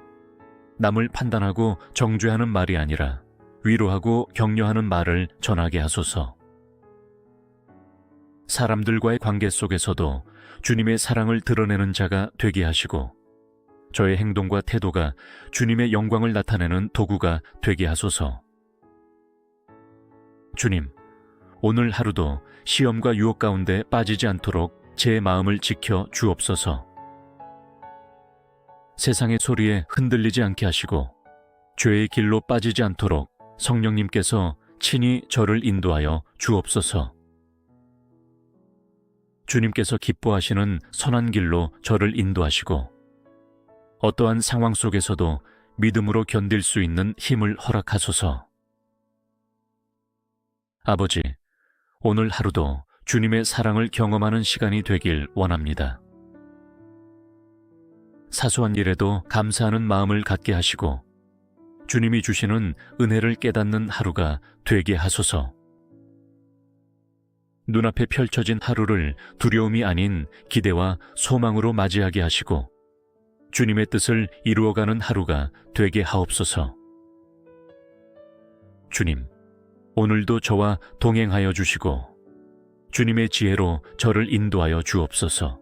남을 판단하고 정죄하는 말이 아니라 위로하고 격려하는 말을 전하게 하소서. 사람들과의 관계 속에서도 주님의 사랑을 드러내는 자가 되게 하시고 저의 행동과 태도가 주님의 영광을 나타내는 도구가 되게 하소서. 주님, 오늘 하루도 시험과 유혹 가운데 빠지지 않도록 제 마음을 지켜 주옵소서. 세상의 소리에 흔들리지 않게 하시고 죄의 길로 빠지지 않도록 성령님께서 친히 저를 인도하여 주옵소서. 주님께서 기뻐하시는 선한 길로 저를 인도하시고 어떠한 상황 속에서도 믿음으로 견딜 수 있는 힘을 허락하소서. 아버지, 오늘 하루도 주님의 사랑을 경험하는 시간이 되길 원합니다. 사소한 일에도 감사하는 마음을 갖게 하시고 주님이 주시는 은혜를 깨닫는 하루가 되게 하소서. 눈앞에 펼쳐진 하루를 두려움이 아닌 기대와 소망으로 맞이하게 하시고 주님의 뜻을 이루어가는 하루가 되게 하옵소서. 주님, 오늘도 저와 동행하여 주시고 주님의 지혜로 저를 인도하여 주옵소서.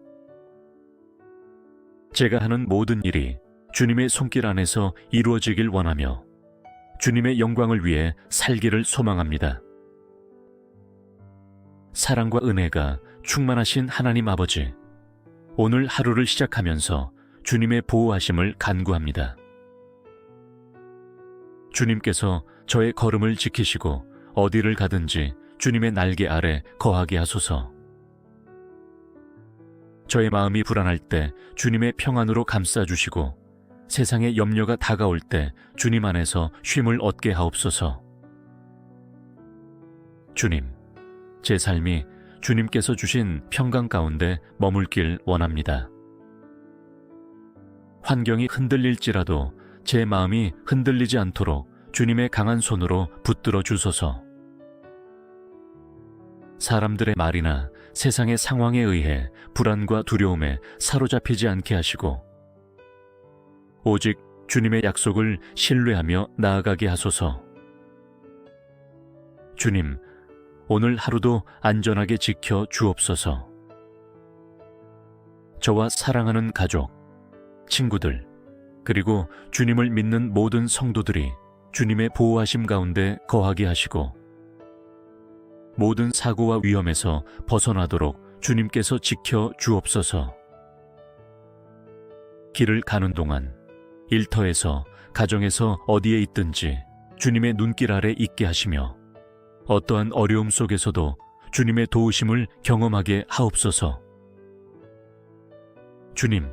제가 하는 모든 일이 주님의 손길 안에서 이루어지길 원하며 주님의 영광을 위해 살기를 소망합니다. 사랑과 은혜가 충만하신 하나님 아버지, 오늘 하루를 시작하면서 주님의 보호하심을 간구합니다. 주님께서 저의 걸음을 지키시고 어디를 가든지 주님의 날개 아래 거하게 하소서. 저의 마음이 불안할 때 주님의 평안으로 감싸주시고 세상의 염려가 다가올 때 주님 안에서 쉼을 얻게 하옵소서. 주님, 제 삶이 주님께서 주신 평강 가운데 머물길 원합니다. 환경이 흔들릴지라도 제 마음이 흔들리지 않도록 주님의 강한 손으로 붙들어 주소서. 사람들의 말이나 세상의 상황에 의해 불안과 두려움에 사로잡히지 않게 하시고 오직 주님의 약속을 신뢰하며 나아가게 하소서. 주님, 오늘 하루도 안전하게 지켜 주옵소서. 저와 사랑하는 가족, 친구들, 그리고 주님을 믿는 모든 성도들이 주님의 보호하심 가운데 거하게 하시고 모든 사고와 위험에서 벗어나도록 주님께서 지켜 주옵소서. 길을 가는 동안 일터에서 가정에서 어디에 있든지 주님의 눈길 아래 있게 하시며 어떠한 어려움 속에서도 주님의 도우심을 경험하게 하옵소서. 주님,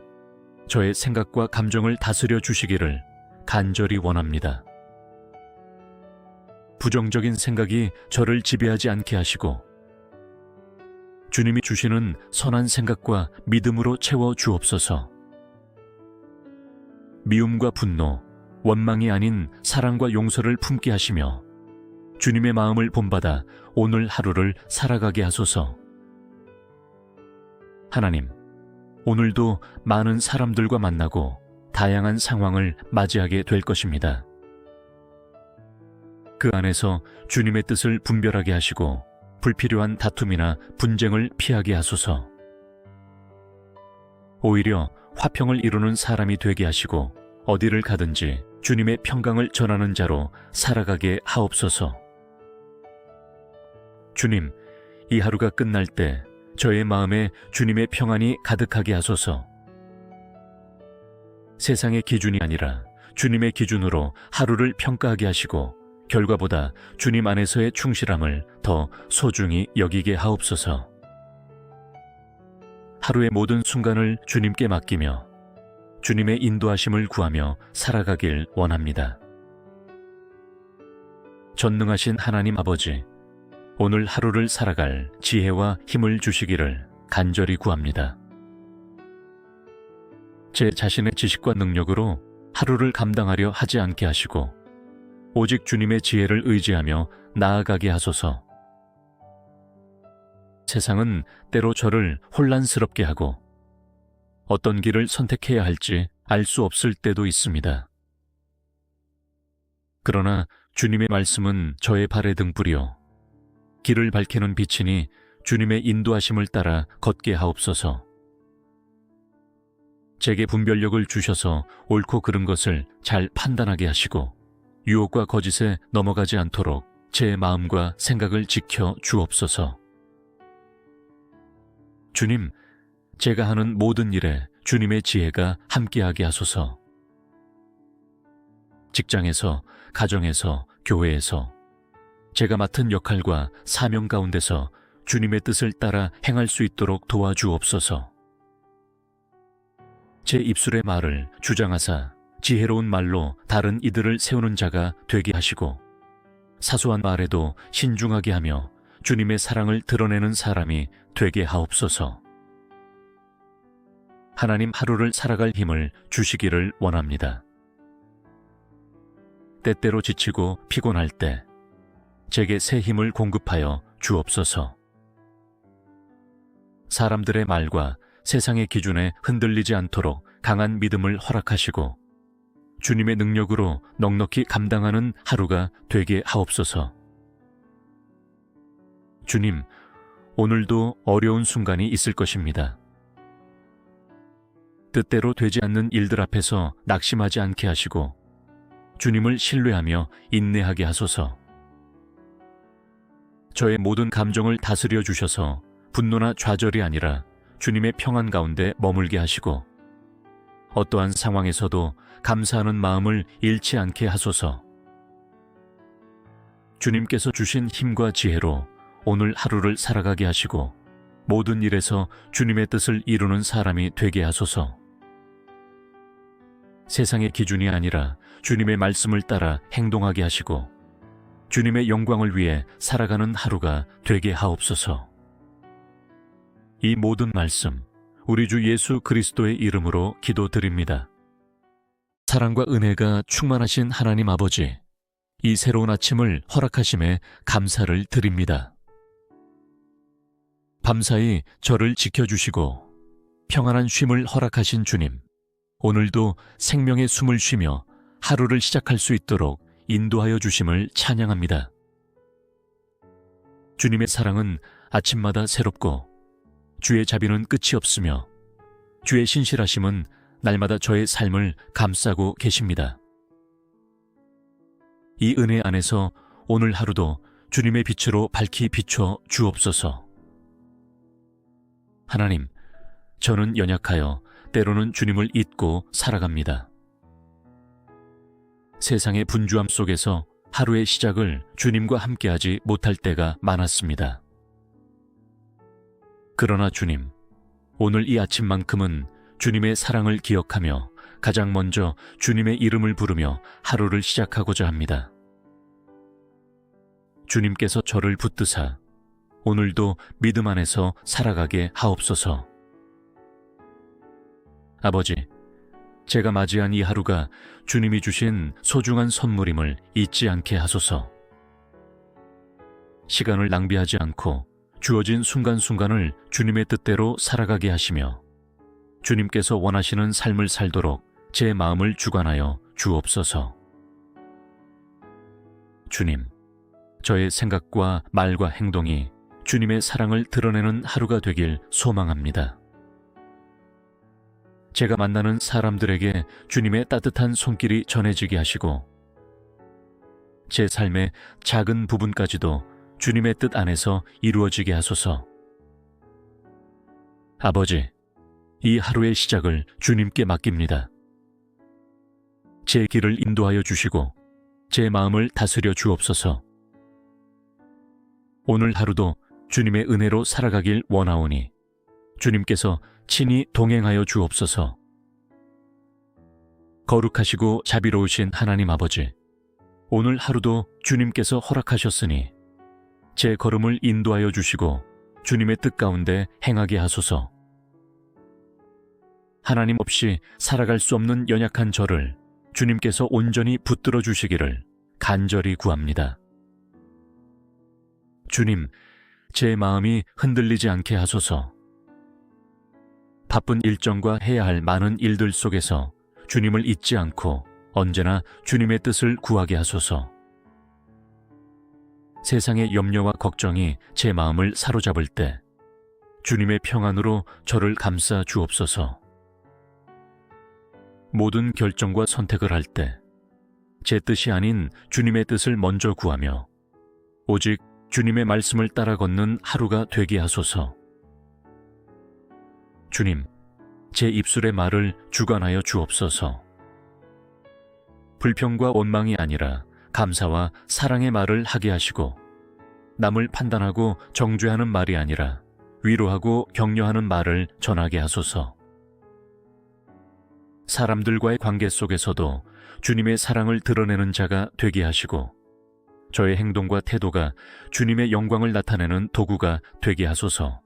저의 생각과 감정을 다스려 주시기를 간절히 원합니다. 부정적인 생각이 저를 지배하지 않게 하시고 주님이 주시는 선한 생각과 믿음으로 채워 주옵소서. 미움과 분노, 원망이 아닌 사랑과 용서를 품게 하시며 주님의 마음을 본받아 오늘 하루를 살아가게 하소서. 하나님, 오늘도 많은 사람들과 만나고 다양한 상황을 맞이하게 될 것입니다. 그 안에서 주님의 뜻을 분별하게 하시고 불필요한 다툼이나 분쟁을 피하게 하소서. 오히려 화평을 이루는 사람이 되게 하시고 어디를 가든지 주님의 평강을 전하는 자로 살아가게 하옵소서. 주님, 이 하루가 끝날 때 저의 마음에 주님의 평안이 가득하게 하소서. 세상의 기준이 아니라 주님의 기준으로 하루를 평가하게 하시고 결과보다 주님 안에서의 충실함을 더 소중히 여기게 하옵소서. 하루의 모든 순간을 주님께 맡기며 주님의 인도하심을 구하며 살아가길 원합니다. 전능하신 하나님 아버지, 오늘 하루를 살아갈 지혜와 힘을 주시기를 간절히 구합니다. 제 자신의 지식과 능력으로 하루를 감당하려 하지 않게 하시고 오직 주님의 지혜를 의지하며 나아가게 하소서. 세상은 때로 저를 혼란스럽게 하고 어떤 길을 선택해야 할지 알 수 없을 때도 있습니다. 그러나 주님의 말씀은 저의 발의 등불이요 길을 밝히는 빛이니 주님의 인도하심을 따라 걷게 하옵소서. 제게 분별력을 주셔서 옳고 그른 것을 잘 판단하게 하시고 유혹과 거짓에 넘어가지 않도록 제 마음과 생각을 지켜 주옵소서. 주님, 제가 하는 모든 일에 주님의 지혜가 함께하게 하소서. 직장에서, 가정에서, 교회에서 제가 맡은 역할과 사명 가운데서 주님의 뜻을 따라 행할 수 있도록 도와주옵소서. 제 입술의 말을 주장하사 지혜로운 말로 다른 이들을 세우는 자가 되게 하시고 사소한 말에도 신중하게 하며 주님의 사랑을 드러내는 사람이 되게 하옵소서. 하나님, 하루를 살아갈 힘을 주시기를 원합니다. 때때로 지치고 피곤할 때 제게 새 힘을 공급하여 주옵소서. 사람들의 말과 세상의 기준에 흔들리지 않도록 강한 믿음을 허락하시고 주님의 능력으로 넉넉히 감당하는 하루가 되게 하옵소서. 주님, 오늘도 어려운 순간이 있을 것입니다. 뜻대로 되지 않는 일들 앞에서 낙심하지 않게 하시고 주님을 신뢰하며 인내하게 하소서. 저의 모든 감정을 다스려 주셔서 분노나 좌절이 아니라 주님의 평안 가운데 머물게 하시고 어떠한 상황에서도 감사하는 마음을 잃지 않게 하소서. 주님께서 주신 힘과 지혜로 오늘 하루를 살아가게 하시고 모든 일에서 주님의 뜻을 이루는 사람이 되게 하소서. 세상의 기준이 아니라 주님의 말씀을 따라 행동하게 하시고 주님의 영광을 위해 살아가는 하루가 되게 하옵소서. 이 모든 말씀 우리 주 예수 그리스도의 이름으로 기도드립니다. 사랑과 은혜가 충만하신 하나님 아버지, 이 새로운 아침을 허락하심에 감사를 드립니다. 밤사이 저를 지켜주시고 평안한 쉼을 허락하신 주님, 오늘도 생명의 숨을 쉬며 하루를 시작할 수 있도록 인도하여 주심을 찬양합니다. 주님의 사랑은 아침마다 새롭고 주의 자비는 끝이 없으며 주의 신실하심은 날마다 저의 삶을 감싸고 계십니다. 이 은혜 안에서 오늘 하루도 주님의 빛으로 밝히 비춰 주옵소서. 하나님, 저는 연약하여 때로는 주님을 잊고 살아갑니다. 세상의 분주함 속에서 하루의 시작을 주님과 함께하지 못할 때가 많았습니다. 그러나 주님, 오늘 이 아침만큼은 주님의 사랑을 기억하며 가장 먼저 주님의 이름을 부르며 하루를 시작하고자 합니다. 주님께서 저를 붙드사 오늘도 믿음 안에서 살아가게 하옵소서. 아버지, 제가 맞이한 이 하루가 주님이 주신 소중한 선물임을 잊지 않게 하소서. 시간을 낭비하지 않고 주어진 순간순간을 주님의 뜻대로 살아가게 하시며 주님께서 원하시는 삶을 살도록 제 마음을 주관하여 주옵소서. 주님, 저의 생각과 말과 행동이 주님의 사랑을 드러내는 하루가 되길 소망합니다. 제가 만나는 사람들에게 주님의 따뜻한 손길이 전해지게 하시고 제 삶의 작은 부분까지도 주님의 뜻 안에서 이루어지게 하소서. 아버지, 이 하루의 시작을 주님께 맡깁니다. 제 길을 인도하여 주시고 제 마음을 다스려 주옵소서. 오늘 하루도 주님의 은혜로 살아가길 원하오니 주님께서 친히 동행하여 주옵소서. 거룩하시고 자비로우신 하나님 아버지, 오늘 하루도 주님께서 허락하셨으니 제 걸음을 인도하여 주시고 주님의 뜻 가운데 행하게 하소서. 하나님 없이 살아갈 수 없는 연약한 저를 주님께서 온전히 붙들어 주시기를 간절히 구합니다. 주님, 제 마음이 흔들리지 않게 하소서. 바쁜 일정과 해야 할 많은 일들 속에서 주님을 잊지 않고 언제나 주님의 뜻을 구하게 하소서. 세상의 염려와 걱정이 제 마음을 사로잡을 때 주님의 평안으로 저를 감싸 주옵소서. 모든 결정과 선택을 할 때 제 뜻이 아닌 주님의 뜻을 먼저 구하며 오직 주님의 말씀을 따라 걷는 하루가 되게 하소서. 주님, 제 입술의 말을 주관하여 주옵소서. 불평과 원망이 아니라 감사와 사랑의 말을 하게 하시고 남을 판단하고 정죄하는 말이 아니라 위로하고 격려하는 말을 전하게 하소서. 사람들과의 관계 속에서도 주님의 사랑을 드러내는 자가 되게 하시고 저의 행동과 태도가 주님의 영광을 나타내는 도구가 되게 하소서.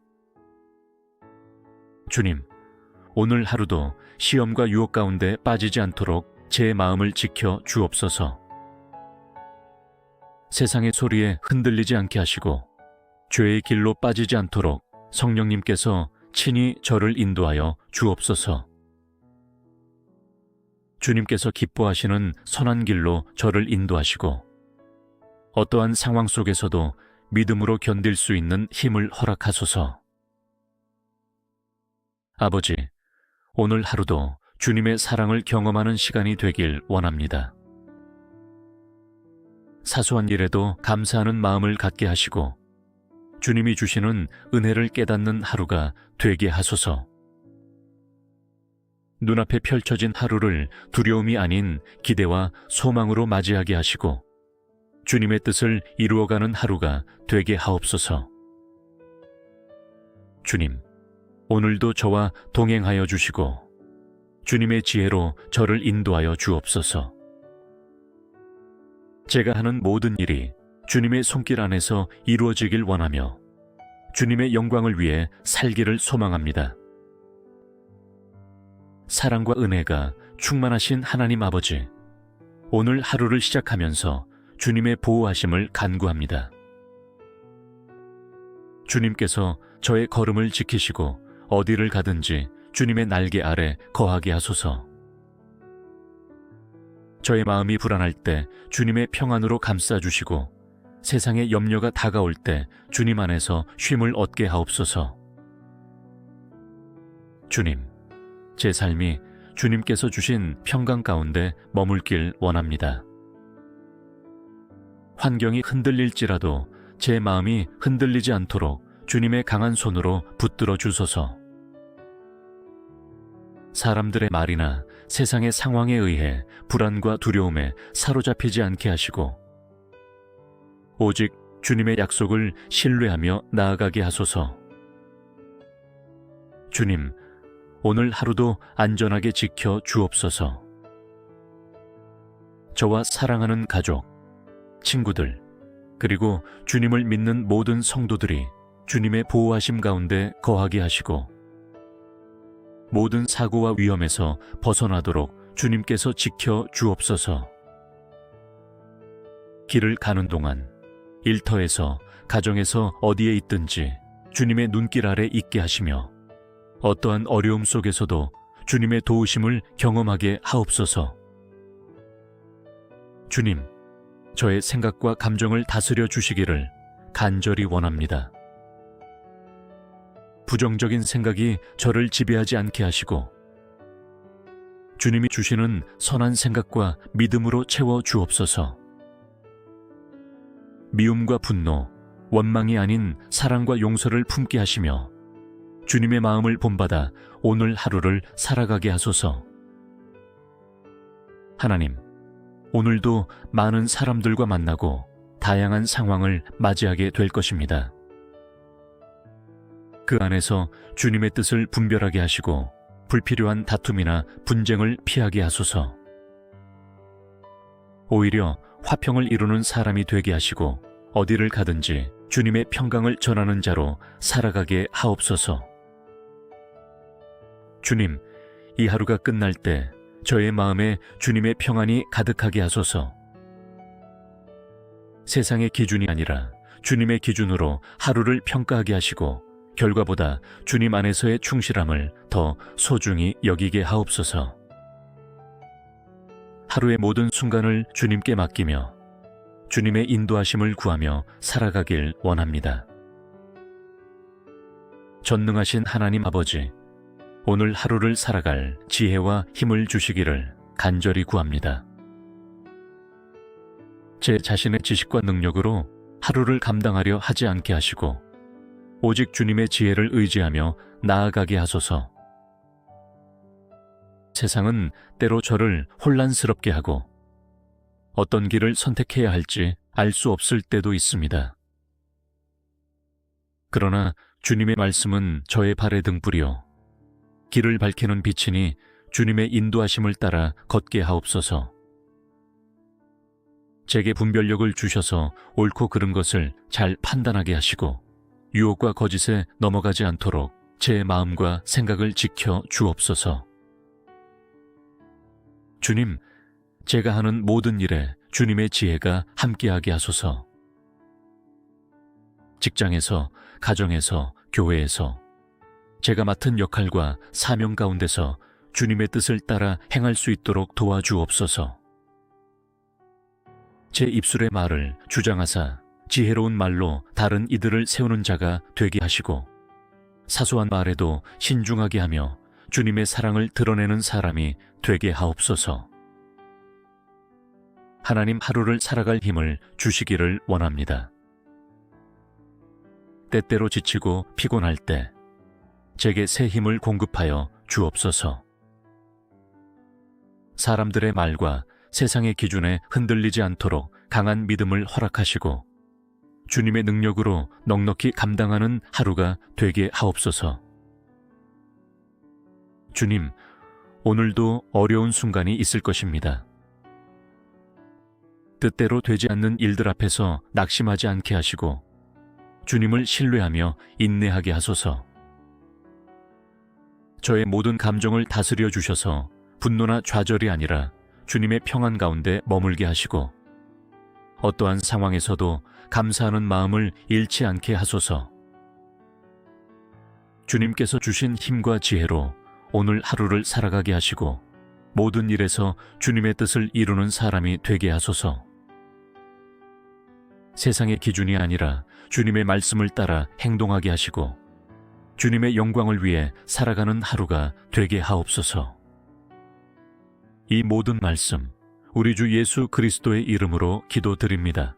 주님, 오늘 하루도 시험과 유혹 가운데 빠지지 않도록 제 마음을 지켜 주옵소서. 세상의 소리에 흔들리지 않게 하시고 죄의 길로 빠지지 않도록 성령님께서 친히 저를 인도하여 주옵소서. 주님께서 기뻐하시는 선한 길로 저를 인도하시고 어떠한 상황 속에서도 믿음으로 견딜 수 있는 힘을 허락하소서. 아버지, 오늘 하루도 주님의 사랑을 경험하는 시간이 되길 원합니다. 사소한 일에도 감사하는 마음을 갖게 하시고 주님이 주시는 은혜를 깨닫는 하루가 되게 하소서. 눈앞에 펼쳐진 하루를 두려움이 아닌 기대와 소망으로 맞이하게 하시고 주님의 뜻을 이루어가는 하루가 되게 하옵소서. 주님, 오늘도 저와 동행하여 주시고 주님의 지혜로 저를 인도하여 주옵소서. 제가 하는 모든 일이 주님의 손길 안에서 이루어지길 원하며 주님의 영광을 위해 살기를 소망합니다. 사랑과 은혜가 충만하신 하나님 아버지, 오늘 하루를 시작하면서 주님의 보호하심을 간구합니다. 주님께서 저의 걸음을 지키시고 어디를 가든지 주님의 날개 아래 거하게 하소서. 저의 마음이 불안할 때 주님의 평안으로 감싸주시고 세상의 염려가 다가올 때 주님 안에서 쉼을 얻게 하옵소서. 주님, 제 삶이 주님께서 주신 평강 가운데 머물길 원합니다. 환경이 흔들릴지라도 제 마음이 흔들리지 않도록 주님의 강한 손으로 붙들어 주소서. 사람들의 말이나 세상의 상황에 의해 불안과 두려움에 사로잡히지 않게 하시고 오직 주님의 약속을 신뢰하며 나아가게 하소서. 주님, 오늘 하루도 안전하게 지켜 주옵소서. 저와 사랑하는 가족, 친구들, 그리고 주님을 믿는 모든 성도들이 주님의 보호하심 가운데 거하게 하시고 모든 사고와 위험에서 벗어나도록 주님께서 지켜 주옵소서. 길을 가는 동안 일터에서 가정에서 어디에 있든지 주님의 눈길 아래 있게 하시며 어떠한 어려움 속에서도 주님의 도우심을 경험하게 하옵소서. 주님, 저의 생각과 감정을 다스려 주시기를 간절히 원합니다. 부정적인 생각이 저를 지배하지 않게 하시고 주님이 주시는 선한 생각과 믿음으로 채워 주옵소서. 미움과 분노, 원망이 아닌 사랑과 용서를 품게 하시며 주님의 마음을 본받아 오늘 하루를 살아가게 하소서. 하나님, 오늘도 많은 사람들과 만나고 다양한 상황을 맞이하게 될 것입니다. 그 안에서 주님의 뜻을 분별하게 하시고 불필요한 다툼이나 분쟁을 피하게 하소서. 오히려 화평을 이루는 사람이 되게 하시고 어디를 가든지 주님의 평강을 전하는 자로 살아가게 하옵소서. 주님, 이 하루가 끝날 때 저의 마음에 주님의 평안이 가득하게 하소서. 세상의 기준이 아니라 주님의 기준으로 하루를 평가하게 하시고 결과보다 주님 안에서의 충실함을 더 소중히 여기게 하옵소서. 하루의 모든 순간을 주님께 맡기며 주님의 인도하심을 구하며 살아가길 원합니다. 전능하신 하나님 아버지, 오늘 하루를 살아갈 지혜와 힘을 주시기를 간절히 구합니다. 제 자신의 지식과 능력으로 하루를 감당하려 하지 않게 하시고 오직 주님의 지혜를 의지하며 나아가게 하소서. 세상은 때로 저를 혼란스럽게 하고 어떤 길을 선택해야 할지 알 수 없을 때도 있습니다. 그러나 주님의 말씀은 저의 발의 등불이요 길을 밝히는 빛이니 주님의 인도하심을 따라 걷게 하옵소서. 제게 분별력을 주셔서 옳고 그른 것을 잘 판단하게 하시고 유혹과 거짓에 넘어가지 않도록 제 마음과 생각을 지켜 주옵소서. 주님, 제가 하는 모든 일에 주님의 지혜가 함께하게 하소서. 직장에서, 가정에서, 교회에서 제가 맡은 역할과 사명 가운데서 주님의 뜻을 따라 행할 수 있도록 도와주옵소서. 제 입술의 말을 주장하사 지혜로운 말로 다른 이들을 세우는 자가 되게 하시고 사소한 말에도 신중하게 하며 주님의 사랑을 드러내는 사람이 되게 하옵소서. 하나님, 하루를 살아갈 힘을 주시기를 원합니다. 때때로 지치고 피곤할 때 제게 새 힘을 공급하여 주옵소서. 사람들의 말과 세상의 기준에 흔들리지 않도록 강한 믿음을 허락하시고 주님의 능력으로 넉넉히 감당하는 하루가 되게 하옵소서. 주님, 오늘도 어려운 순간이 있을 것입니다. 뜻대로 되지 않는 일들 앞에서 낙심하지 않게 하시고 주님을 신뢰하며 인내하게 하소서. 저의 모든 감정을 다스려 주셔서 분노나 좌절이 아니라 주님의 평안 가운데 머물게 하시고 어떠한 상황에서도 감사하는 마음을 잃지 않게 하소서. 주님께서 주신 힘과 지혜로 오늘 하루를 살아가게 하시고 모든 일에서 주님의 뜻을 이루는 사람이 되게 하소서. 세상의 기준이 아니라 주님의 말씀을 따라 행동하게 하시고 주님의 영광을 위해 살아가는 하루가 되게 하옵소서. 이 모든 말씀 우리 주 예수 그리스도의 이름으로 기도드립니다.